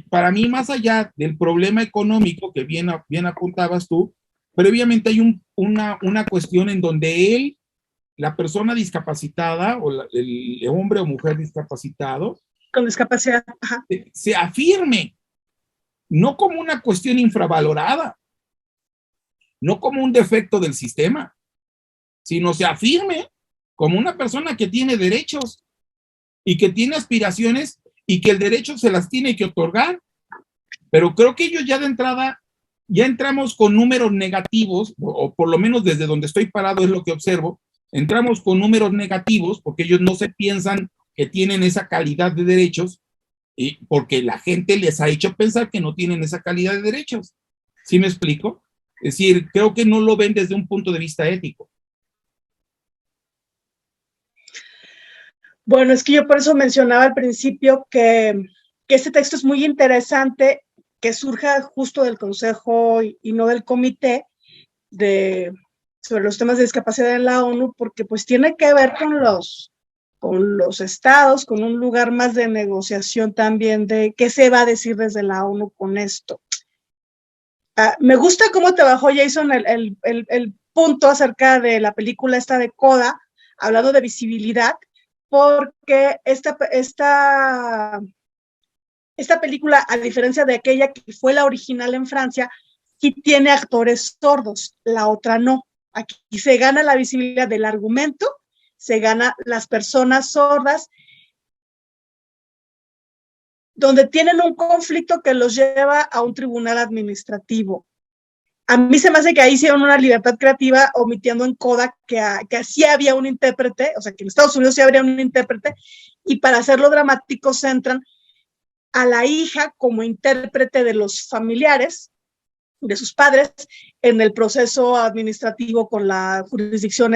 para mí, más allá del problema económico que bien apuntabas tú, previamente hay una cuestión en donde la persona discapacitada, o el hombre o mujer discapacitado,
con discapacidad,
se afirme, no como una cuestión infravalorada, no como un defecto del sistema, sino se afirme como una persona que tiene derechos y que tiene aspiraciones y que el derecho se las tiene que otorgar. Pero creo que ellos ya de entrada ya entramos con números negativos, o por lo menos desde donde estoy parado es lo que observo, entramos con números negativos porque ellos no se piensan que tienen esa calidad de derechos, y porque la gente les ha hecho pensar que no tienen esa calidad de derechos. ¿Sí me explico? Es decir, creo que no lo ven desde un punto de vista ético.
Bueno, es que yo por eso mencionaba al principio que este texto es muy interesante, que surja justo del Consejo y no del Comité sobre los temas de discapacidad en la ONU, porque pues tiene que ver con los estados, con un lugar más de negociación también de qué se va a decir desde la ONU con esto. Me gusta cómo trabajó Jason el punto acerca de la película esta de Coda, hablando de visibilidad, porque esta película, a diferencia de aquella que fue la original en Francia, sí tiene actores sordos, la otra no. Aquí se gana la visibilidad del argumento, se gana las personas sordas, donde tienen un conflicto que los lleva a un tribunal administrativo. A mí se me hace que ahí hicieron una libertad creativa, omitiendo en Coda que sí había un intérprete, o sea, que en Estados Unidos sí habría un intérprete, y para hacerlo dramático centran a la hija como intérprete de los familiares, de sus padres, en el proceso administrativo con la jurisdicción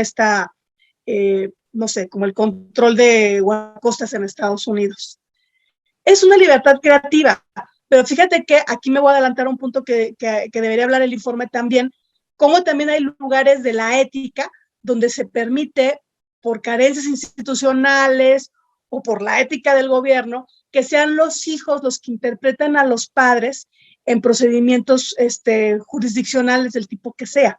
no sé, como el control de guardacostas en Estados Unidos. Es una libertad creativa, pero fíjate que aquí me voy a adelantar un punto que debería hablar el informe también, cómo también hay lugares de la ética donde se permite, por carencias institucionales o por la ética del gobierno, que sean los hijos los que interpretan a los padres en procedimientos jurisdiccionales del tipo que sea.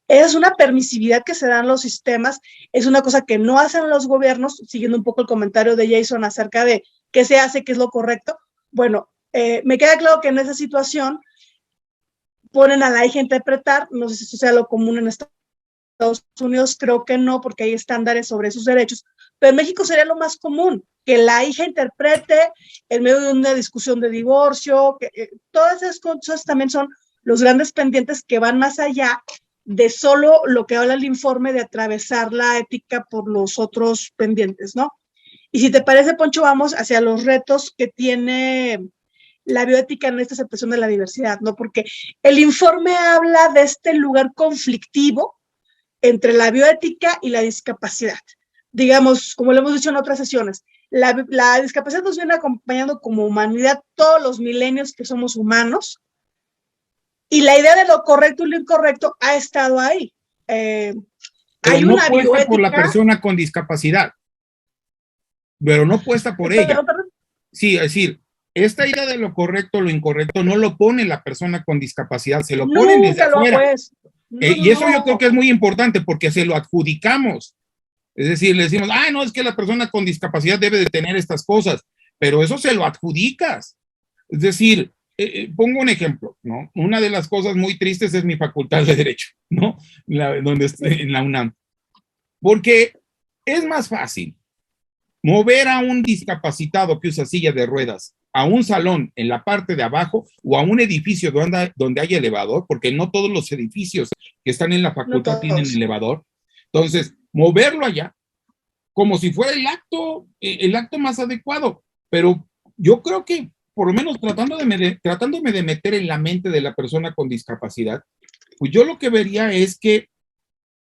Es una permisividad que se dan los sistemas, es una cosa que no hacen los gobiernos, siguiendo un poco el comentario de Jason acerca de qué se hace, qué es lo correcto. Bueno, me queda claro que en esa situación, ponen a la hija a interpretar, no sé si eso sea lo común en Estados Unidos, creo que no, porque hay estándares sobre sus derechos, pero en México sería lo más común, que la hija interprete en medio de una discusión de divorcio, que todas esas cosas también son los grandes pendientes que van más allá de solo lo que habla el informe de atravesar la ética por los otros pendientes, ¿no? Y si te parece, Poncho, vamos hacia los retos que tiene la bioética en esta aceptación de la diversidad, ¿no? Porque el informe habla de este lugar conflictivo entre la bioética y la discapacidad. Digamos, como lo hemos dicho en otras sesiones, la discapacidad nos viene acompañando como humanidad todos los milenios que somos humanos, y la idea de lo correcto y lo incorrecto ha estado ahí.
Hay no una bioética por la persona con discapacidad, pero no puesta por ella. Sí, es decir, esta idea de lo correcto, lo incorrecto, no lo pone la persona con discapacidad, se lo ponen desde afuera. Y eso yo creo que es muy importante porque se lo adjudicamos. Es decir, le decimos, no, es que la persona con discapacidad debe de tener estas cosas, pero eso se lo adjudicas. Es decir, pongo un ejemplo, ¿no? Una de las cosas muy tristes es mi facultad de Derecho, ¿no? Donde estoy en la UNAM. Porque es más fácil mover a un discapacitado que usa silla de ruedas a un salón en la parte de abajo o a un edificio donde hay elevador, porque no todos los edificios que están en la facultad tienen elevador. Entonces, moverlo allá como si fuera el acto más adecuado. Pero yo creo que, por lo menos tratándome de meter en la mente de la persona con discapacidad, pues yo lo que vería es que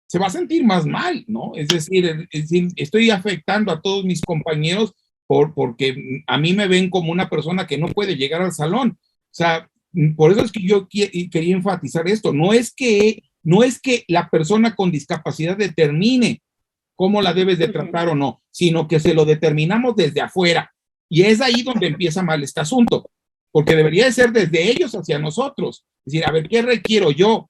se va a sentir más mal, ¿no? Es decir, estoy afectando a todos mis compañeros porque a mí me ven como una persona que no puede llegar al salón. O sea, por eso es que yo quería enfatizar esto. No es que la persona con discapacidad determine cómo la debes de tratar o no, sino que se lo determinamos desde afuera. Y es ahí donde empieza mal este asunto, porque debería de ser desde ellos hacia nosotros. Es decir, a ver, ¿qué requiero yo?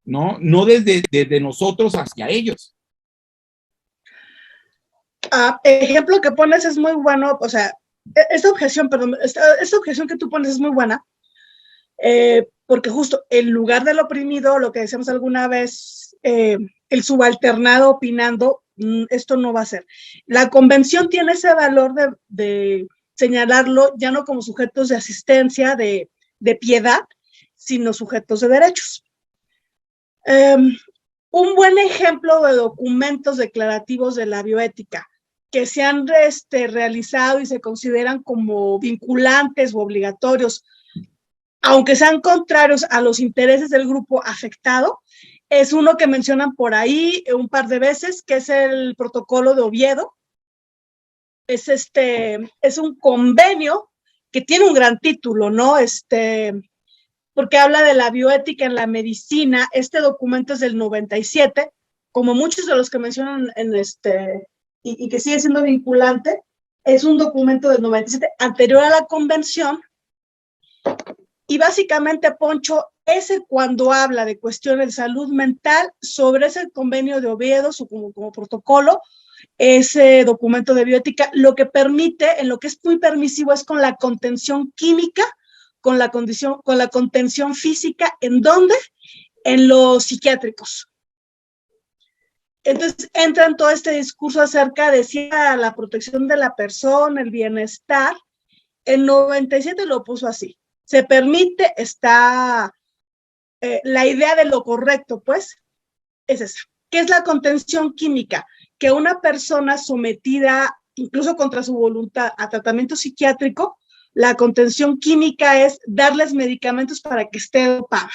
No desde nosotros hacia ellos.
Ejemplo que pones es muy bueno, o sea, esta objeción que tú pones es muy buena, porque justo en lugar del oprimido, lo que decíamos alguna vez, el subalternado opinando, esto no va a ser. La convención tiene ese valor de señalarlo ya no como sujetos de asistencia, de piedad, sino sujetos de derechos. Un buen ejemplo de documentos declarativos de la bioética que se han realizado y se consideran como vinculantes o obligatorios, aunque sean contrarios a los intereses del grupo afectado, es uno que mencionan por ahí un par de veces, que es el protocolo de Oviedo. Es un convenio que tiene un gran título, ¿no? Porque habla de la bioética en la medicina. Este documento es del 97, como muchos de los que mencionan y que sigue siendo vinculante, es un documento del 97, anterior a la convención, y básicamente, Poncho, cuando habla de cuestiones de salud mental, sobre ese convenio de Oviedo, como protocolo, ese documento de bioética, lo que permite, en lo que es muy permisivo, es con la contención química, con la contención física. ¿En dónde? En los psiquiátricos. Entonces entra en todo este discurso acerca de la protección de la persona, el bienestar. El 97 lo puso así. Se permite, la idea de lo correcto, pues, es esa. ¿Qué es la contención química? Que una persona sometida, incluso contra su voluntad, a tratamiento psiquiátrico, la contención química es darles medicamentos para que esté dopada,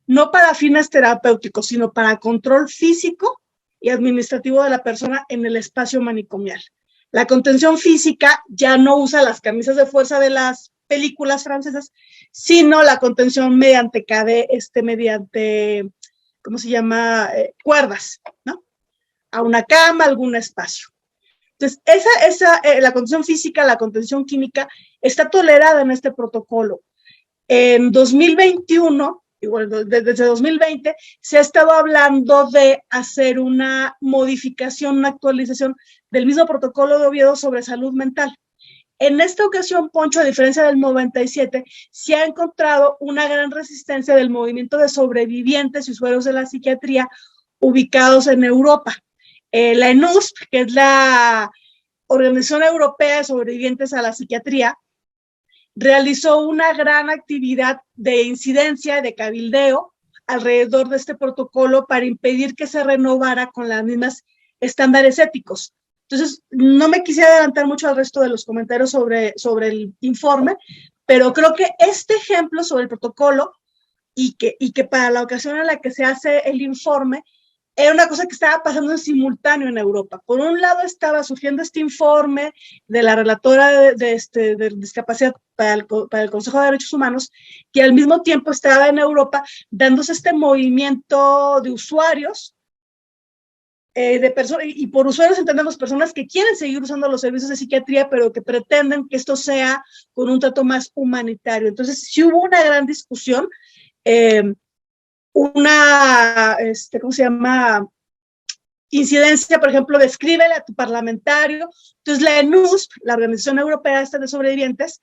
no para fines terapéuticos, sino para control físico y administrativo de la persona en el espacio manicomial. La contención física ya no usa las camisas de fuerza de las películas francesas, sino la contención mediante ¿cómo se llama? Cuerdas, ¿no? A una cama, algún espacio. Entonces, la contención física, la contención química, está tolerada en este protocolo. En 2021, igual desde 2020, se ha estado hablando de hacer una modificación, una actualización del mismo protocolo de Oviedo sobre salud mental. En esta ocasión, Poncho, a diferencia del 97, se ha encontrado una gran resistencia del movimiento de sobrevivientes y usuarios de la psiquiatría ubicados en Europa. La ENUSP, que es la Organización Europea de Sobrevivientes a la Psiquiatría, realizó una gran actividad de incidencia, de cabildeo, alrededor de este protocolo para impedir que se renovara con las mismas estándares éticos. Entonces, no me quisiera adelantar mucho al resto de los comentarios sobre el informe, pero creo que este ejemplo sobre el protocolo y que para la ocasión en la que se hace el informe, era una cosa que estaba pasando en simultáneo en Europa. Por un lado estaba surgiendo este informe de la relatora de discapacidad para el Consejo de Derechos Humanos, que al mismo tiempo estaba en Europa dándose este movimiento de usuarios, y por usuarios entendemos personas que quieren seguir usando los servicios de psiquiatría, pero que pretenden que esto sea con un trato más humanitario. Entonces, sí hubo una gran discusión, ¿cómo se llama? Incidencia, por ejemplo, de escríbele a tu parlamentario. Entonces, la ENUSP, la Organización Europea de Sobrevivientes,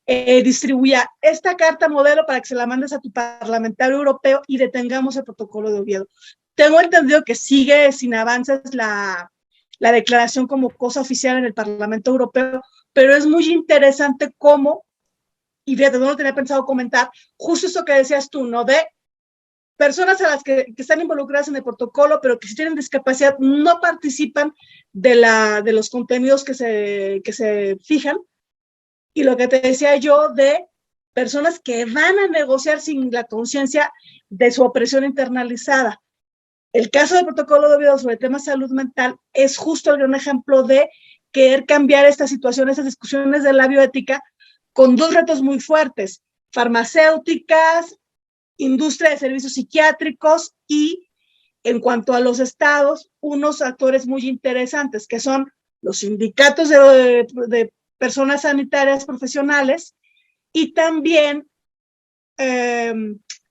distribuía esta carta modelo para que se la mandes a tu parlamentario europeo y detengamos el protocolo de Oviedo. Tengo entendido que sigue sin avances la declaración como cosa oficial en el Parlamento Europeo, pero es muy interesante cómo, y fíjate, no lo tenía pensado comentar, justo eso que decías tú, ¿no? De personas a las que están involucradas en el protocolo, pero que si tienen discapacidad no participan de los contenidos que se fijan. Y lo que te decía yo de personas que van a negociar sin la conciencia de su opresión internalizada. El caso del protocolo de Oviedo sobre temas de salud mental es justo el gran ejemplo de querer cambiar esta situación, estas discusiones de la bioética, con dos retos muy fuertes: farmacéuticas, industria de servicios psiquiátricos y, en cuanto a los estados, unos actores muy interesantes, que son los sindicatos de personas sanitarias profesionales y también,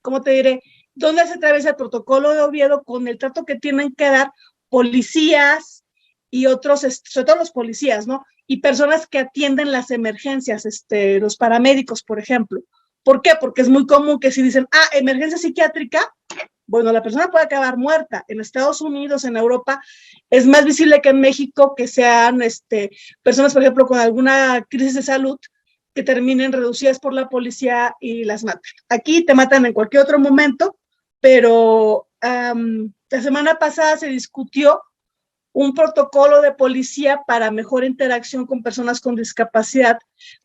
¿cómo te diré?, dónde se atraviesa el protocolo de Oviedo con el trato que tienen que dar policías y otros, sobre todo los policías, ¿no? Y personas que atienden las emergencias, los paramédicos, por ejemplo. ¿Por qué? Porque es muy común que si dicen, emergencia psiquiátrica, bueno, la persona puede acabar muerta. En Estados Unidos, en Europa, es más visible que en México que sean personas, por ejemplo, con alguna crisis de salud, que terminen reducidas por la policía y las matan. Aquí te matan en cualquier otro momento, pero la semana pasada se discutió un protocolo de policía para mejor interacción con personas con discapacidad,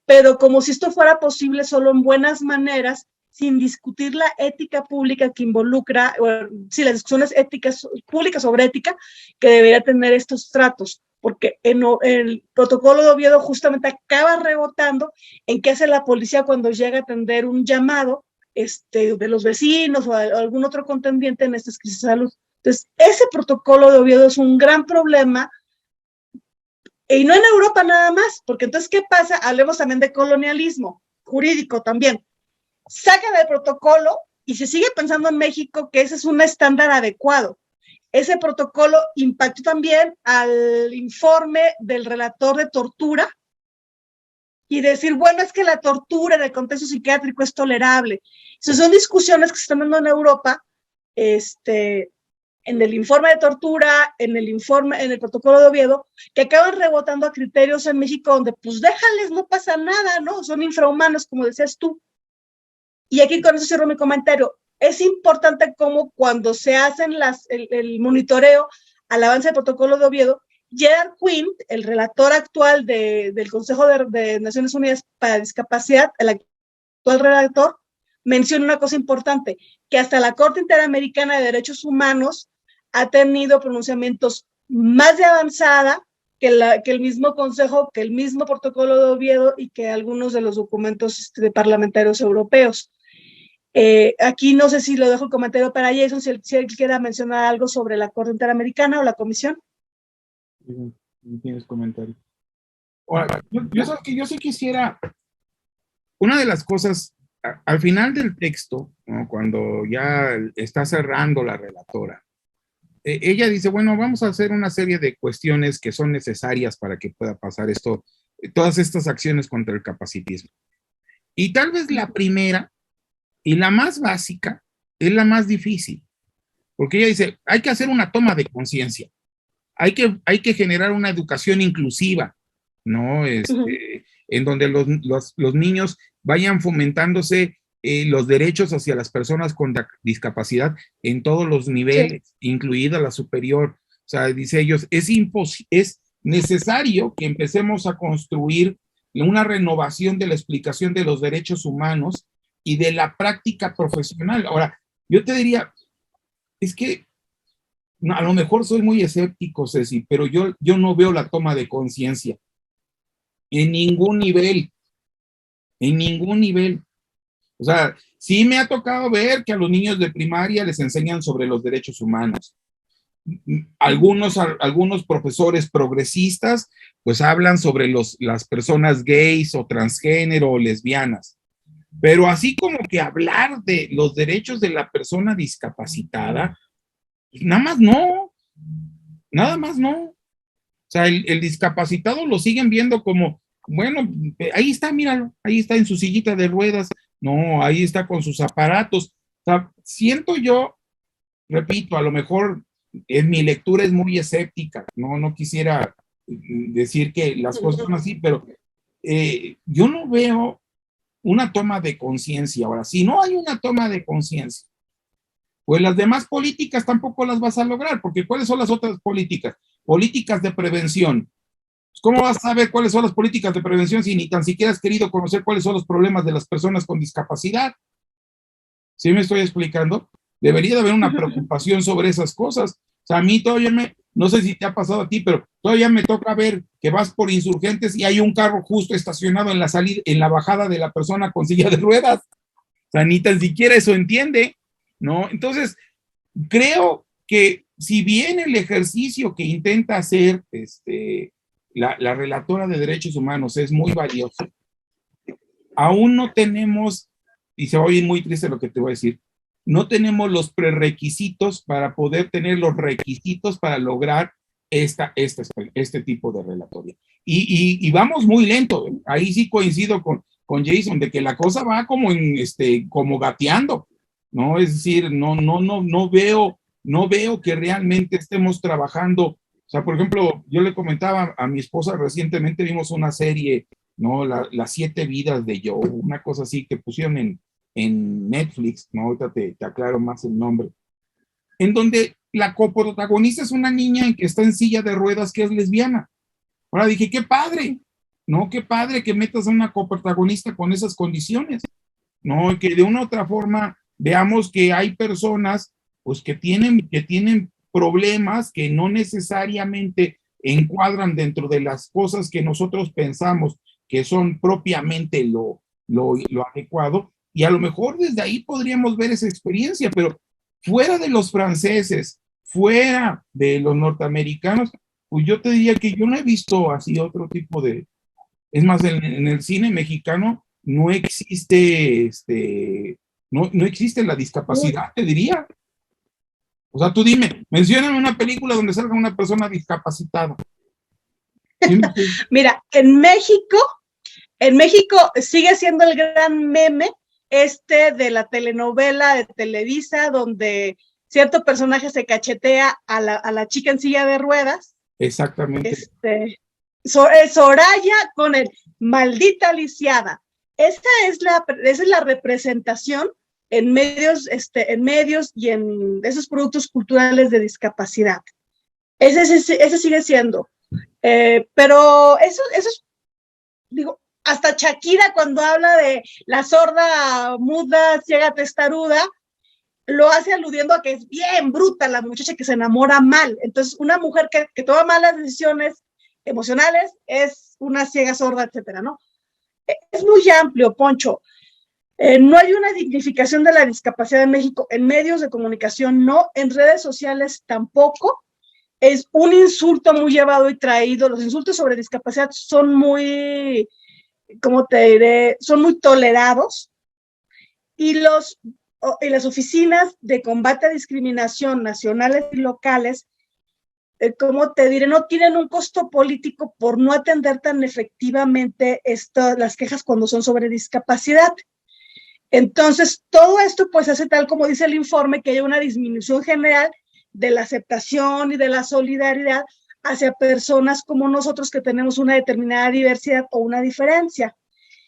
pero como si esto fuera posible solo en buenas maneras, sin discutir la ética pública que involucra, las discusiones éticas públicas sobre ética que debería tener estos tratos, porque el protocolo de Oviedo justamente acaba rebotando en qué hace la policía cuando llega a atender un llamado de los vecinos o algún otro contendiente en estas crisis de salud. Entonces, ese protocolo de Oviedo es un gran problema, y no en Europa nada más, porque entonces, ¿qué pasa? Hablemos también de colonialismo jurídico también. Sacan el protocolo y se sigue pensando en México que ese es un estándar adecuado. Ese protocolo impactó también al informe del relator de tortura y decir, bueno, es que la tortura en el contexto psiquiátrico es tolerable. Esas son discusiones que se están dando en Europa, en el informe de tortura, en el protocolo de Oviedo, que acaban rebotando a criterios en México donde, pues déjales, no pasa nada, ¿no? Son infrahumanos, como decías tú. Y aquí con eso cierro mi comentario. Es importante cómo cuando se hacen el monitoreo al avance del protocolo de Oviedo, Gerard Quinn, el relator actual del Consejo de Naciones Unidas para Discapacidad, el actual relator, menciona una cosa importante, que hasta la Corte Interamericana de Derechos Humanos ha tenido pronunciamientos más de avanzada que el mismo Consejo, que el mismo protocolo de Oviedo y que algunos de los documentos de parlamentarios europeos. Aquí no sé si lo dejo el comentario para Jason, si él quiera mencionar algo sobre la Corte Interamericana o la Comisión.
No tienes comentario. Ahora, yo sí quisiera, una de las cosas, al final del texto, ¿no?, cuando ya está cerrando la relatora, ella dice, bueno, vamos a hacer una serie de cuestiones que son necesarias para que pueda pasar esto todas estas acciones contra el capacitismo. Y tal vez la primera y la más básica es la más difícil, porque ella dice, hay que hacer una toma de conciencia, hay que generar una educación inclusiva, ¿no? En donde los niños vayan fomentándose los derechos hacia las personas con discapacidad en todos los niveles, sí, incluida la superior. O sea, dice ellos, es necesario que empecemos a construir una renovación de la explicación de los derechos humanos y de la práctica profesional. Ahora, yo te diría, es que no, a lo mejor soy muy escéptico, Ceci, pero yo no veo la toma de conciencia en ningún nivel, en ningún nivel. O sea, sí me ha tocado ver que a los niños de primaria les enseñan sobre los derechos humanos. Algunos profesores progresistas pues hablan sobre las personas gays o transgénero o lesbianas, pero así como que hablar de los derechos de la persona discapacitada, pues nada más no. O sea, el discapacitado lo siguen viendo como, bueno, ahí está, míralo, ahí está en su sillita de ruedas, no, ahí está con sus aparatos. O sea, siento yo, repito, a lo mejor en mi lectura es muy escéptica, no quisiera decir que las cosas son así, pero yo no veo una toma de conciencia. Ahora, si no hay una toma de conciencia, pues las demás políticas tampoco las vas a lograr, porque ¿cuáles son las otras políticas? Políticas de prevención. ¿Cómo vas a saber cuáles son las políticas de prevención si ni tan siquiera has querido conocer cuáles son los problemas de las personas con discapacidad? ¿Sí me estoy explicando? Debería de haber una preocupación sobre esas cosas. O sea, a mí todavía no sé si te ha pasado a ti, pero todavía me toca ver que vas por Insurgentes y hay un carro justo estacionado en la salida, en la bajada de la persona con silla de ruedas. O sea, ni tan siquiera eso entiende, ¿no? Entonces, creo que si bien el ejercicio que intenta hacer la relatora de derechos humanos es muy valioso, aún no tenemos, y se va a oír muy triste lo que te voy a decir, no tenemos los prerequisitos para poder tener los requisitos para lograr este tipo de relatoría. Y vamos muy lento, ¿eh? Ahí sí coincido con Jason, de que la cosa va como como gateando, ¿no? Es decir, no veo que realmente estemos trabajando. O sea, por ejemplo, yo le comentaba a mi esposa, recientemente vimos una serie, ¿no? Las 7 vidas de Joe, una cosa así que pusieron en Netflix, ¿no? Ahorita te aclaro más el nombre, en donde la coprotagonista es una niña que está en silla de ruedas que es lesbiana. Ahora dije, qué padre, ¿no? Qué padre que metas a una coprotagonista con esas condiciones, ¿no? Que de una u otra forma veamos que hay personas pues que tienen problemas que no necesariamente encuadran dentro de las cosas que nosotros pensamos que son propiamente lo adecuado, y a lo mejor desde ahí podríamos ver esa experiencia, pero fuera de los franceses, fuera de los norteamericanos, pues yo te diría que yo no he visto así otro tipo de... Es más, en el cine mexicano no existe, no existe la discapacidad, te diría. O sea, tú dime, mencióname una película donde salga una persona discapacitada.
Mira, en México sigue siendo el gran meme de la telenovela de Televisa, donde cierto personaje se cachetea a la chica en silla de ruedas.
Exactamente.
Soraya con el maldita lisiada. Esa es la representación en medios y en esos productos culturales de discapacidad. Ese sigue siendo. Pero eso es, digo, hasta Shakira cuando habla de la sorda, muda, ciega, testaruda, lo hace aludiendo a que es bien bruta la muchacha que se enamora mal. Entonces, una mujer que toma malas decisiones emocionales es una ciega, sorda, etcétera, ¿no? Es muy amplio, Poncho. No hay una dignificación de la discapacidad en México, en medios de comunicación no, en redes sociales tampoco. Es un insulto muy llevado y traído. Los insultos sobre discapacidad son muy, ¿cómo te diré? Son muy tolerados. Y las oficinas de combate a discriminación nacionales y locales ¿cómo te diré? No tienen un costo político por no atender tan efectivamente las quejas cuando son sobre discapacidad. Entonces, todo esto pues hace tal como dice el informe, que haya una disminución general de la aceptación y de la solidaridad hacia personas como nosotros que tenemos una determinada diversidad o una diferencia.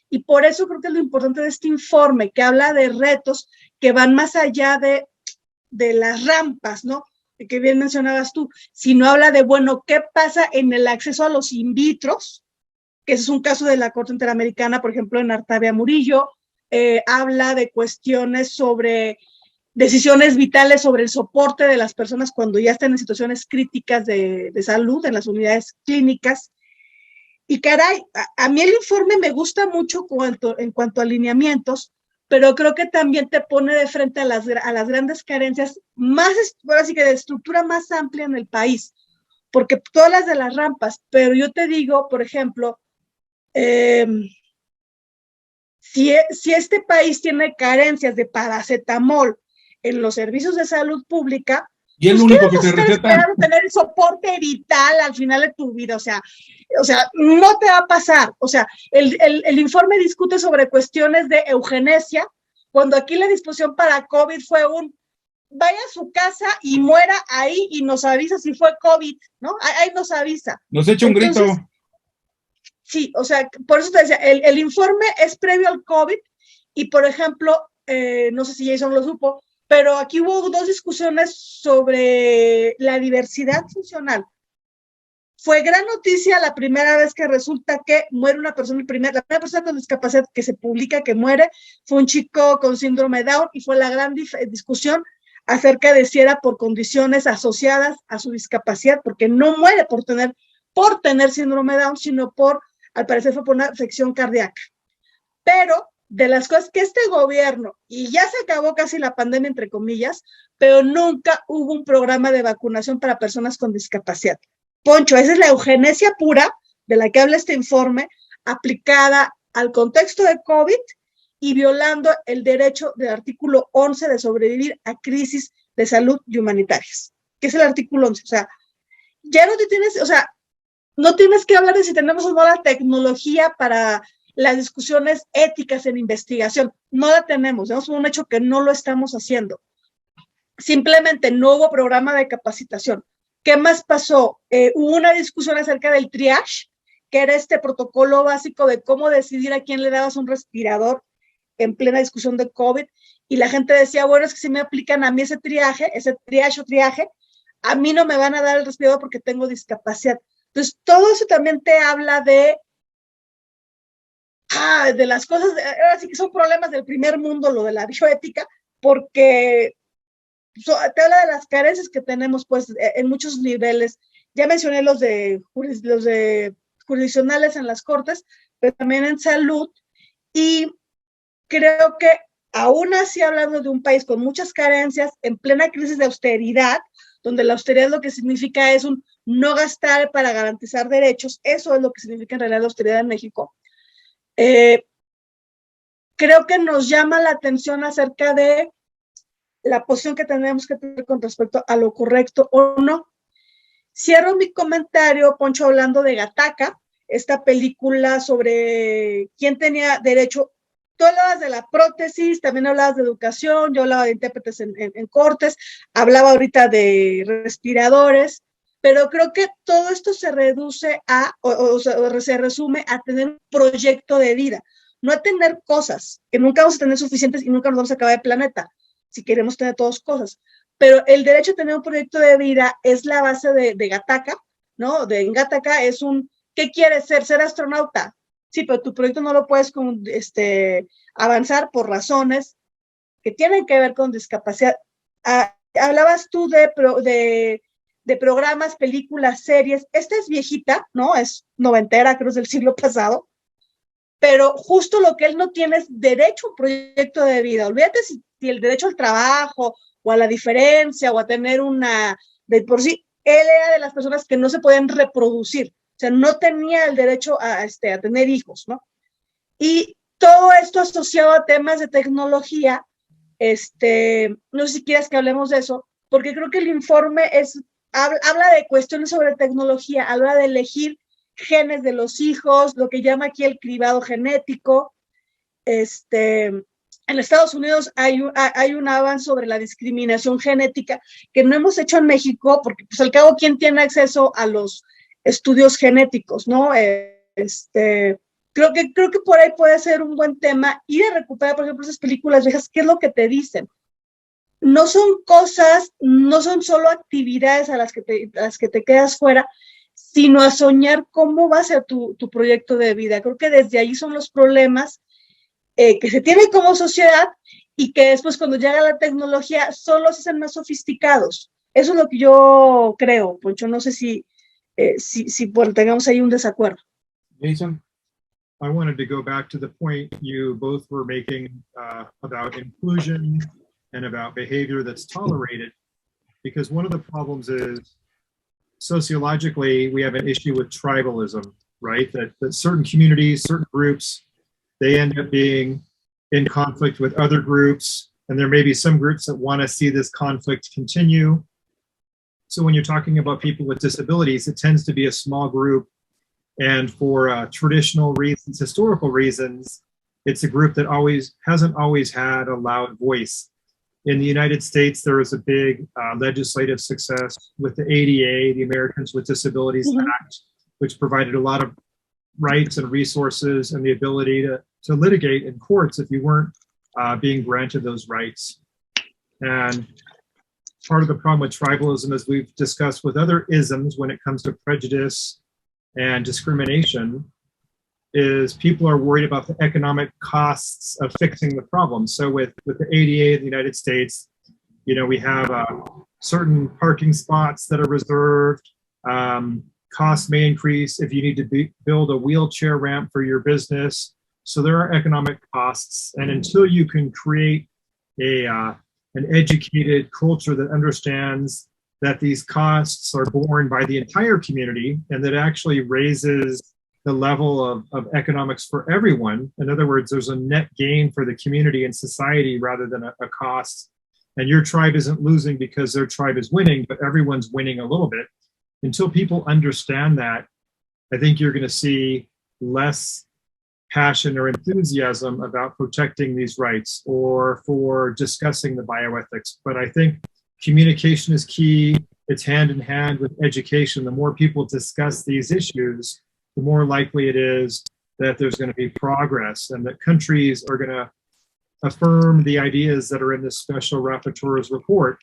Y por eso creo que es lo importante de este informe, que habla de retos que van más allá de las rampas, ¿no? Que bien mencionabas tú, sino habla de, bueno, ¿qué pasa en el acceso a los in vitros? Que ese es un caso de la Corte Interamericana, por ejemplo, en Artavia Murillo. Habla de cuestiones sobre decisiones vitales sobre el soporte de las personas cuando ya están en situaciones críticas de salud en las unidades clínicas. Y caray, a mí el informe me gusta mucho en cuanto a alineamientos, pero creo que también te pone de frente a las grandes carencias más, ahora sí que de estructura más amplia en el país, porque todas las de las rampas, pero yo te digo, por ejemplo, si este país tiene carencias de paracetamol en los servicios de salud pública,
y el
pues
único que
vas a
te
estar
receta.
esperando tener el soporte vital al final de tu vida, o sea, no te va a pasar. O sea, el informe discute sobre cuestiones de eugenesia, cuando aquí la disposición para COVID fue vaya a su casa y muera ahí y nos avisa si fue COVID, ¿no? Ahí nos avisa.
Nos echa un grito.
Sí, o sea, por eso te decía, el informe es previo al COVID y, por ejemplo, no sé si Jason lo supo, pero aquí hubo 2 discusiones sobre la diversidad funcional. Fue gran noticia la primera vez que resulta que muere una persona, la primera persona con discapacidad que se publica que muere fue un chico con síndrome Down y fue la gran discusión acerca de si era por condiciones asociadas a su discapacidad, porque no muere por tener síndrome Down, sino al parecer fue por una afección cardíaca. Pero de las cosas que este gobierno, y ya se acabó casi la pandemia, entre comillas, pero nunca hubo un programa de vacunación para personas con discapacidad. Poncho, esa es la eugenesia pura de la que habla este informe, aplicada al contexto de COVID y violando el derecho del artículo 11 de sobrevivir a crisis de salud y humanitarias, que es el artículo 11. O sea, ya no te tienes, o sea, no tienes que hablar de si tenemos o no la tecnología para las discusiones éticas en investigación. No la tenemos un hecho que no lo estamos haciendo. Simplemente no hubo programa de capacitación. ¿Qué más pasó? Hubo una discusión acerca del triage, que era este protocolo básico de cómo decidir a quién le dabas un respirador en plena discusión de COVID, y la gente decía, bueno, es que si me aplican a mí ese triaje, a mí no me van a dar el respirador porque tengo discapacidad. Entonces, todo eso también te habla de las cosas, ahora sí que son problemas del primer mundo, lo de la bioética, porque te habla de las carencias que tenemos pues en muchos niveles. Ya mencioné los de jurisdiccionales en las cortes, pero también en salud, y creo que aún así, hablando de un país con muchas carencias, en plena crisis de austeridad, donde la austeridad lo que significa es un no gastar para garantizar derechos, eso es lo que significa en realidad la austeridad en México. Creo que nos llama la atención acerca de la posición que tenemos que tener con respecto a lo correcto o no. Cierro mi comentario, Poncho, hablando de Gattaca, esta película sobre quién tenía derecho. Tú hablabas de la prótesis, también hablabas de educación, yo hablaba de intérpretes en cortes, hablaba ahorita de respiradores, pero creo que todo esto se reduce o se resume a tener un proyecto de vida, no a tener cosas que nunca vamos a tener suficientes y nunca nos vamos a acabar el planeta, si queremos tener todas cosas. Pero el derecho a tener un proyecto de vida es la base de Gattaca, ¿no? En Gattaca es ¿qué quieres ser? Ser astronauta. Sí, pero tu proyecto no lo puedes avanzar por razones que tienen que ver con discapacidad. Hablabas tú de programas, películas, series. Esta es viejita, ¿no? Es noventera, creo es del siglo pasado, pero justo lo que él no tiene es derecho a un proyecto de vida. Olvídate si el derecho al trabajo o a la diferencia o a tener de por sí, él era de las personas que no se podían reproducir, o sea, no tenía el derecho a tener hijos, ¿no? Y todo esto asociado a temas de tecnología, no sé si quieres que hablemos de eso, porque creo que el informe es habla de cuestiones sobre tecnología, habla de elegir genes de los hijos, lo que llama aquí el cribado genético. En Estados Unidos hay un avance sobre la discriminación genética que no hemos hecho en México, porque pues al cabo, ¿quién tiene acceso a los estudios genéticos, no? Creo que por ahí puede ser un buen tema ir a recuperar, por ejemplo, esas películas viejas. ¿Qué es lo que te dicen? No son cosas, no son solo actividades a las que te quedas fuera, sino a soñar cómo va a ser tu proyecto de vida. Creo que desde ahí son los problemas que se tienen como sociedad y que después cuando llega la tecnología solo se hacen más sofisticados. Eso es lo que yo creo, Poncho. No sé si bueno, tengamos ahí un desacuerdo.
Jason.
I wanted to go back to the point you both were making about inclusion and about behavior that's tolerated, because one of the problems is sociologically we have an issue with tribalism, right? That certain communities, certain groups, they end up being in conflict with other groups, and there may be some groups that want to see this conflict continue. So when you're talking about people with disabilities, it tends to be a small group. And for traditional reasons, historical reasons, it's a group that hasn't always had a loud voice. In the United States, there was a big legislative success with the ADA, the Americans with Disabilities Act, which provided a lot of rights and resources and the ability to litigate in courts if you weren't being granted those rights. And part of the problem with tribalism, as we've discussed with other isms when it comes to prejudice and discrimination, is people are worried about the economic costs of fixing the problem. So with the ADA in the United States, we have certain parking spots that are reserved. Costs may increase if you need to build a wheelchair ramp for your business. So there are economic costs. And until you can create an educated culture that understands that these costs are borne by the entire community and that actually raises the level of economics for everyone. In other words, there's a net gain for the community and society rather than a cost. And your tribe isn't losing because their tribe is winning, but everyone's winning a little bit. Until people understand that, I think you're going to see less passion or enthusiasm about protecting these rights or for discussing the bioethics. But I think communication is key. It's hand in hand with education. The more people discuss these issues, the more likely it is that there's going to be progress and that countries are going to affirm the ideas that are in this special rapporteur's report.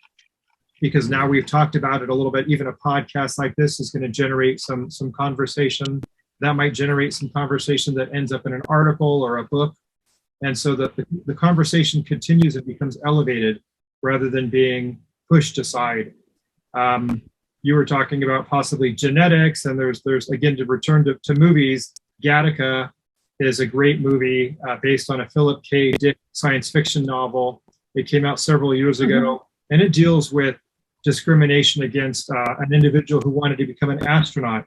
Because now we've talked about it a little bit, even a podcast like this is going to generate some conversation. That might generate some conversation that ends up in an article or a book. And so the conversation continues and becomes elevated rather than being pushed aside. You were talking about possibly genetics, and there's again, to return to movies, Gattaca is a great movie based on a Philip K. Dick science fiction novel. It came out several years ago, and it deals with discrimination against an individual who wanted to become an astronaut.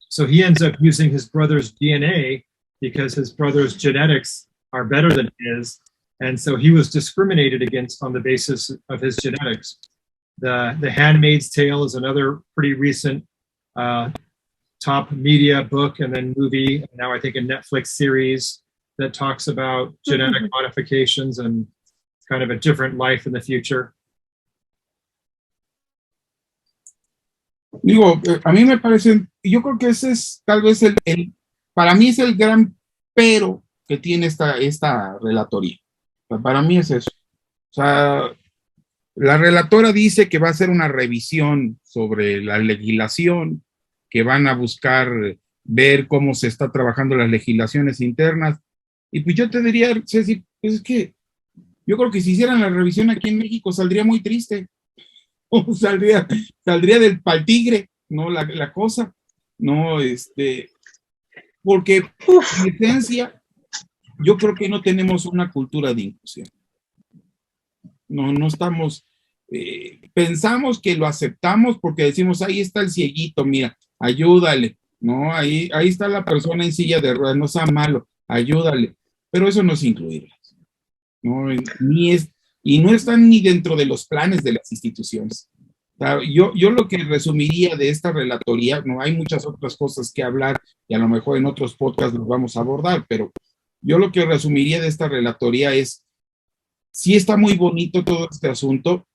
So he ends up using his brother's DNA because his brother's genetics are better than his. And so he was discriminated against on the basis of his genetics. The Handmaid's Tale is another pretty recent top media book and then movie, and now I think a Netflix series that talks about genetic modifications and kind of a different life in the future.
Digo, a mí me parece, yo creo que ese es tal vez para mí es el gran pero que tiene esta relatoría. Para mí es eso. O sea, la relatora dice que va a hacer una revisión sobre la legislación, que van a buscar ver cómo se está trabajando las legislaciones internas. Y pues yo te diría, Ceci, pues es que yo creo que si hicieran la revisión aquí en México saldría muy triste. O saldría del pal tigre, ¿no? La cosa, ¿no? Porque en esencia, yo creo que no tenemos una cultura de inclusión. No estamos, pensamos que lo aceptamos porque decimos, ahí está el cieguito, mira, ayúdale, ¿no? Ahí está la persona en silla de ruedas, no sea malo, ayúdale. Pero eso no es incluirlas, ¿no? Y no están ni dentro de los planes de las instituciones. sea, yo lo que resumiría de esta relatoría, no hay muchas otras cosas que hablar y a lo mejor en otros podcasts los vamos a abordar, pero yo lo que resumiría de esta relatoría es, sí está muy bonito todo este asunto,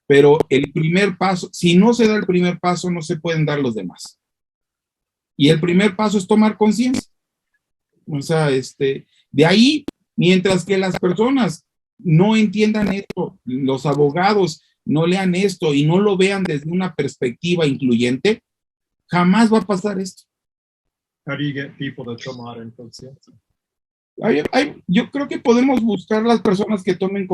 pero el primer paso, si no se da el primer paso, no se pueden dar los demás. Y el primer paso es tomar conciencia. O sea, de ahí, mientras que las personas no entiendan esto, los abogados no lean esto y no lo vean desde una perspectiva incluyente, jamás va a pasar esto.
How do you get people to tomar en conciencia?
Yo creo que podemos buscar las personas que tomen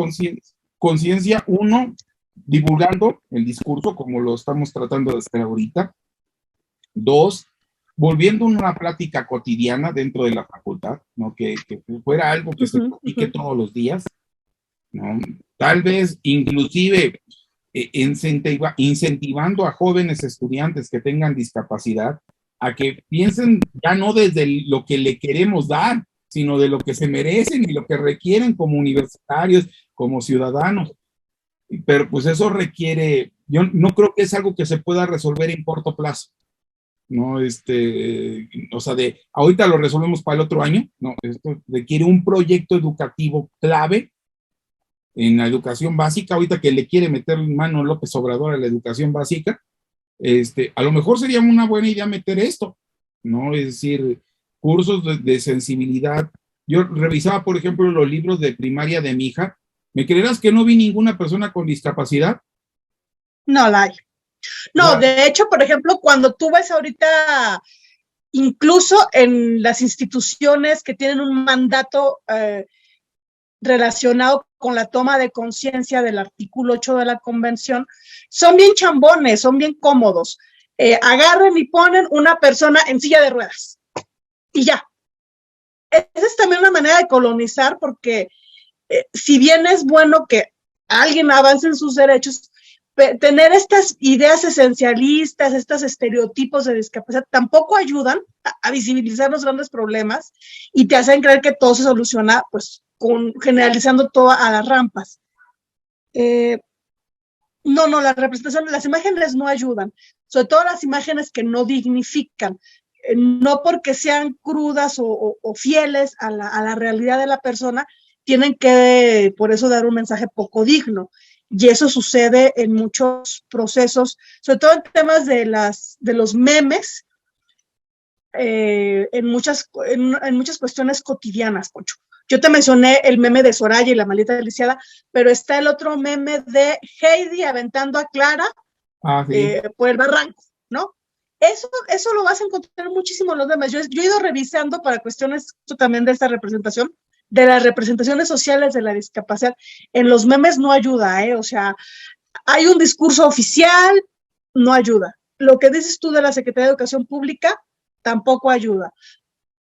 conciencia, uno, divulgando el discurso como lo estamos tratando de hacer ahorita. Dos, volviendo una plática cotidiana dentro de la facultad, ¿no? Que fuera algo que se practique todos los días, ¿no? Tal vez inclusive incentivando a jóvenes estudiantes que tengan discapacidad a que piensen ya no desde lo que le queremos dar, sino de lo que se merecen y lo que requieren como universitarios, como ciudadanos. Pero pues eso requiere, yo no creo que es algo que se pueda resolver en corto plazo. No, o sea, ahorita lo resolvemos para el otro año, no, esto requiere un proyecto educativo clave en la educación básica, ahorita que le quiere meter mano López Obrador a la educación básica, a lo mejor sería una buena idea meter esto, ¿no? Es decir, cursos de sensibilidad. Yo revisaba, por ejemplo, los libros de primaria de mi hija, ¿me creerás que no vi ninguna persona con discapacidad?
No la hay. No, de hecho, por ejemplo, cuando tú ves ahorita, incluso en las instituciones que tienen un mandato relacionado con la toma de conciencia del artículo 8 de la convención, son bien chambones, son bien cómodos. Agarran y ponen una persona en silla de ruedas y ya. Esa es también una manera de colonizar, porque si bien es bueno que alguien avance en sus derechos, tener estas ideas esencialistas, estos estereotipos de discapacidad, tampoco ayudan a visibilizar los grandes problemas y te hacen creer que todo se soluciona, pues, generalizando todo a las rampas. No, la representación, las imágenes no ayudan, sobre todo las imágenes que no dignifican, no porque sean crudas o fieles a la realidad de la persona, tienen que, por eso, dar un mensaje poco digno. Y eso sucede en muchos procesos, sobre todo en temas de los memes, en muchas cuestiones cotidianas, Poncho. Yo te mencioné el meme de Soraya y la maldita deliciada, pero está el otro meme de Heidi aventando a Clara por el barranco, ¿no? Eso lo vas a encontrar muchísimo en los memes. Yo he ido revisando para cuestiones también de esta representación, de las representaciones sociales de la discapacidad. En los memes no ayuda, o sea, hay un discurso oficial, no ayuda. Lo que dices tú de la Secretaría de Educación Pública tampoco ayuda.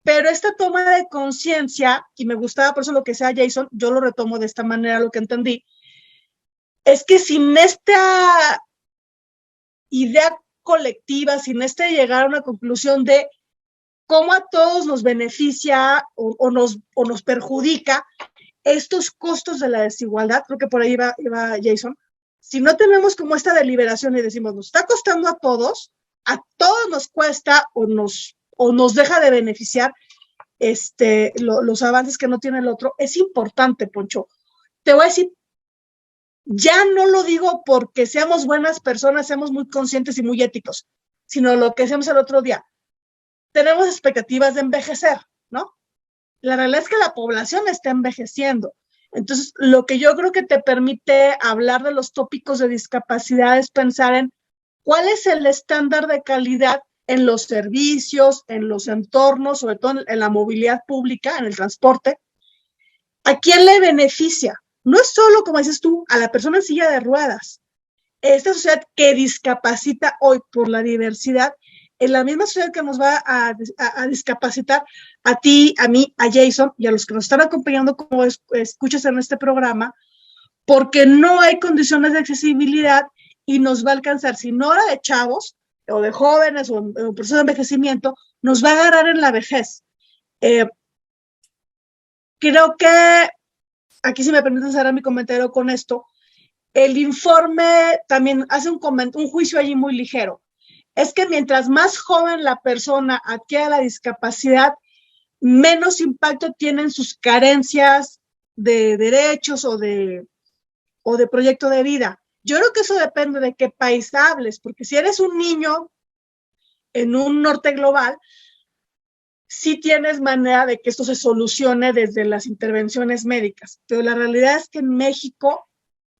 Pero esta toma de conciencia, y me gustaba por eso lo que sea Jason, yo lo retomo de esta manera, lo que entendí, es que sin esta idea colectiva, sin llegar a una conclusión de cómo a todos nos beneficia o nos perjudica estos costos de la desigualdad, creo que por ahí iba Jason, si no tenemos como esta deliberación y decimos, nos está costando a todos nos cuesta o nos deja de beneficiar los avances que no tiene el otro, es importante, Poncho. Te voy a decir, ya no lo digo porque seamos buenas personas, seamos muy conscientes y muy éticos, sino lo que decíamos el otro día, tenemos expectativas de envejecer, ¿no? La realidad es que la población está envejeciendo. Entonces, lo que yo creo que te permite hablar de los tópicos de discapacidad es pensar en cuál es el estándar de calidad en los servicios, en los entornos, sobre todo en la movilidad pública, en el transporte. ¿A quién le beneficia? No es solo, como dices tú, a la persona en silla de ruedas. Esta sociedad que discapacita hoy por la diversidad, es la misma sociedad que nos va a discapacitar a ti, a mí, a Jason y a los que nos están acompañando como escuchas en este programa, porque no hay condiciones de accesibilidad y nos va a alcanzar, si no era de chavos o de jóvenes o en proceso de envejecimiento, nos va a agarrar en la vejez. Creo que, aquí si me permiten cerrar mi comentario con esto, el informe también hace un juicio allí muy ligero. Es que mientras más joven la persona adquiera la discapacidad, menos impacto tienen sus carencias de derechos o de proyecto de vida. Yo creo que eso depende de qué país hables, porque si eres un niño en un norte global, sí tienes manera de que esto se solucione desde las intervenciones médicas, pero la realidad es que en México,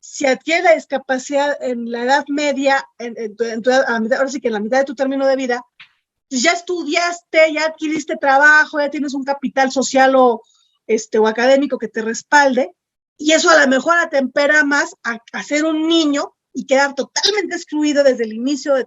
si adquieres la discapacidad en la edad media, ahora sí que en la mitad de tu término de vida, pues ya estudiaste, ya adquiriste trabajo, ya tienes un capital social o académico que te respalde, y eso a lo mejor atempera más a ser un niño y quedar totalmente excluido desde el inicio de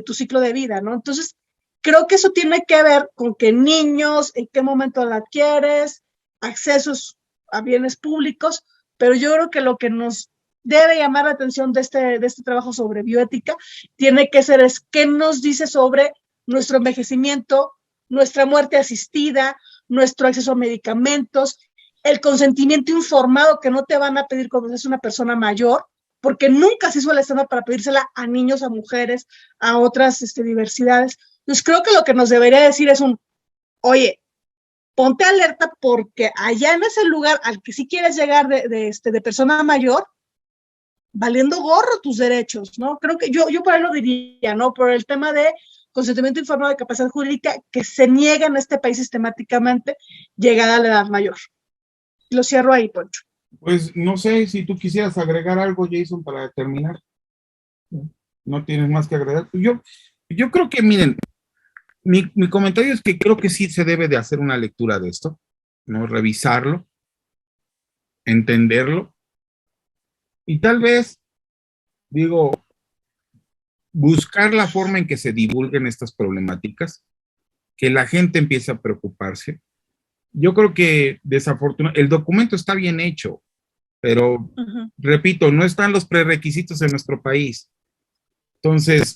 tu ciclo de vida, ¿no? Entonces, creo que eso tiene que ver con que niños, en qué momento la adquieres, accesos a bienes públicos, pero yo creo que lo que nos debe llamar la atención de este trabajo sobre bioética tiene que ser qué nos dice sobre nuestro envejecimiento, nuestra muerte asistida, nuestro acceso a medicamentos, el consentimiento informado que no te van a pedir cuando eres una persona mayor, porque nunca se hizo el estándar para pedírsela a niños, a mujeres, a otras diversidades. Entonces creo que lo que nos debería decir es oye, ponte alerta porque allá en ese lugar al que sí quieres llegar de persona mayor, valiendo gorro tus derechos, ¿no? Creo que yo por ahí lo diría, ¿no? Por el tema de consentimiento informado de capacidad jurídica que se niega en este país sistemáticamente llegada a la edad mayor. Lo cierro ahí, Poncho.
Pues no sé si tú quisieras agregar algo, Jason, para terminar. ¿No tienes más que agregar? Yo creo que, miren, mi comentario es que creo que sí se debe de hacer una lectura de esto, ¿no? Revisarlo, entenderlo, y tal vez, digo, buscar la forma en que se divulguen estas problemáticas, que la gente empiece a preocuparse. Yo creo que desafortunadamente, el documento está bien hecho, pero, repito, no están los prerequisitos en nuestro país. Entonces,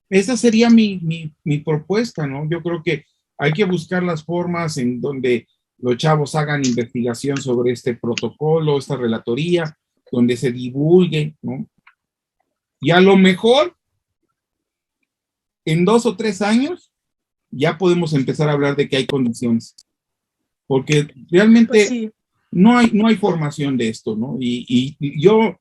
esa sería mi propuesta, ¿no? Yo creo que hay que buscar las formas en donde los chavos hagan investigación sobre este protocolo, esta relatoría, donde se divulgue, ¿no? Y a lo mejor, en 2 o 3 años, ya podemos empezar a hablar de que hay condiciones. Porque realmente
pues sí,
no hay formación de esto, ¿no? Y yo,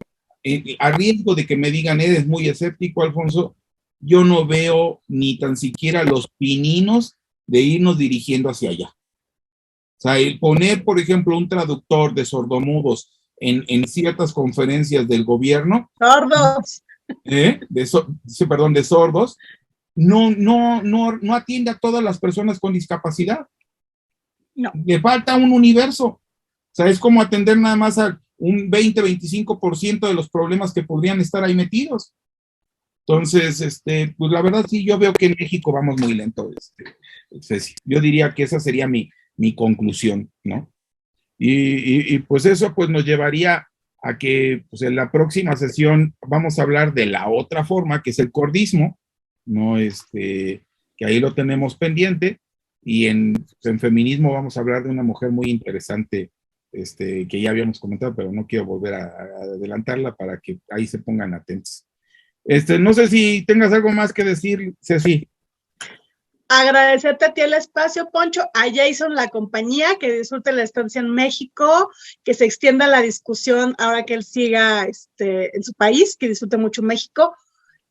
a riesgo de que me digan, eres muy escéptico, Alfonso, yo no veo ni tan siquiera los pininos de irnos dirigiendo hacia allá. O sea, el poner, por ejemplo, un traductor de sordomudos en ciertas conferencias del gobierno,
sordos,
de sordos, no atiende a todas las personas con discapacidad.
no.
Le falta un universo. O sea, es como atender nada más a un 20-25% de los problemas que podrían estar ahí metidos. Entonces, pues la verdad sí, yo veo que en México vamos muy lento. Ceci. Yo diría que esa sería mi conclusión, ¿no? Y pues eso pues nos llevaría a que pues en la próxima sesión vamos a hablar de la otra forma, que es el cordismo, ¿no? Que ahí lo tenemos pendiente, y en feminismo vamos a hablar de una mujer muy interesante, que ya habíamos comentado, pero no quiero volver a adelantarla para que ahí se pongan atentos. No sé si tengas algo más que decir, Ceci.
Agradecerte a ti el espacio, Poncho, a Jason la compañía, que disfrute la estancia en México, que se extienda la discusión ahora que él siga en su país, que disfrute mucho México,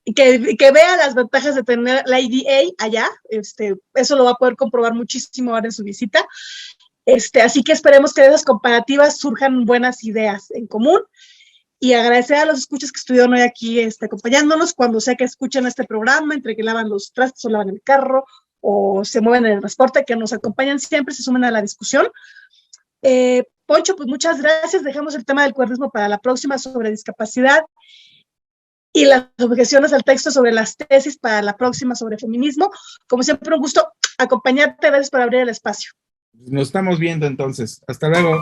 y que vea las ventajas de tener la IDA allá, eso lo va a poder comprobar muchísimo ahora en su visita. Así que esperemos que de esas comparativas surjan buenas ideas en común. Y agradecer a los escuchas que estuvieron hoy aquí acompañándonos, cuando sea que escuchen este programa, entre que lavan los trastes o lavan el carro o se mueven en el transporte, que nos acompañan siempre, se sumen a la discusión. Poncho, pues muchas gracias. Dejamos el tema del cordismo para la próxima, sobre discapacidad, y las objeciones al texto sobre las tesis para la próxima, sobre feminismo. Como siempre, un gusto acompañarte. Gracias por abrir el espacio.
Nos estamos viendo entonces. Hasta luego.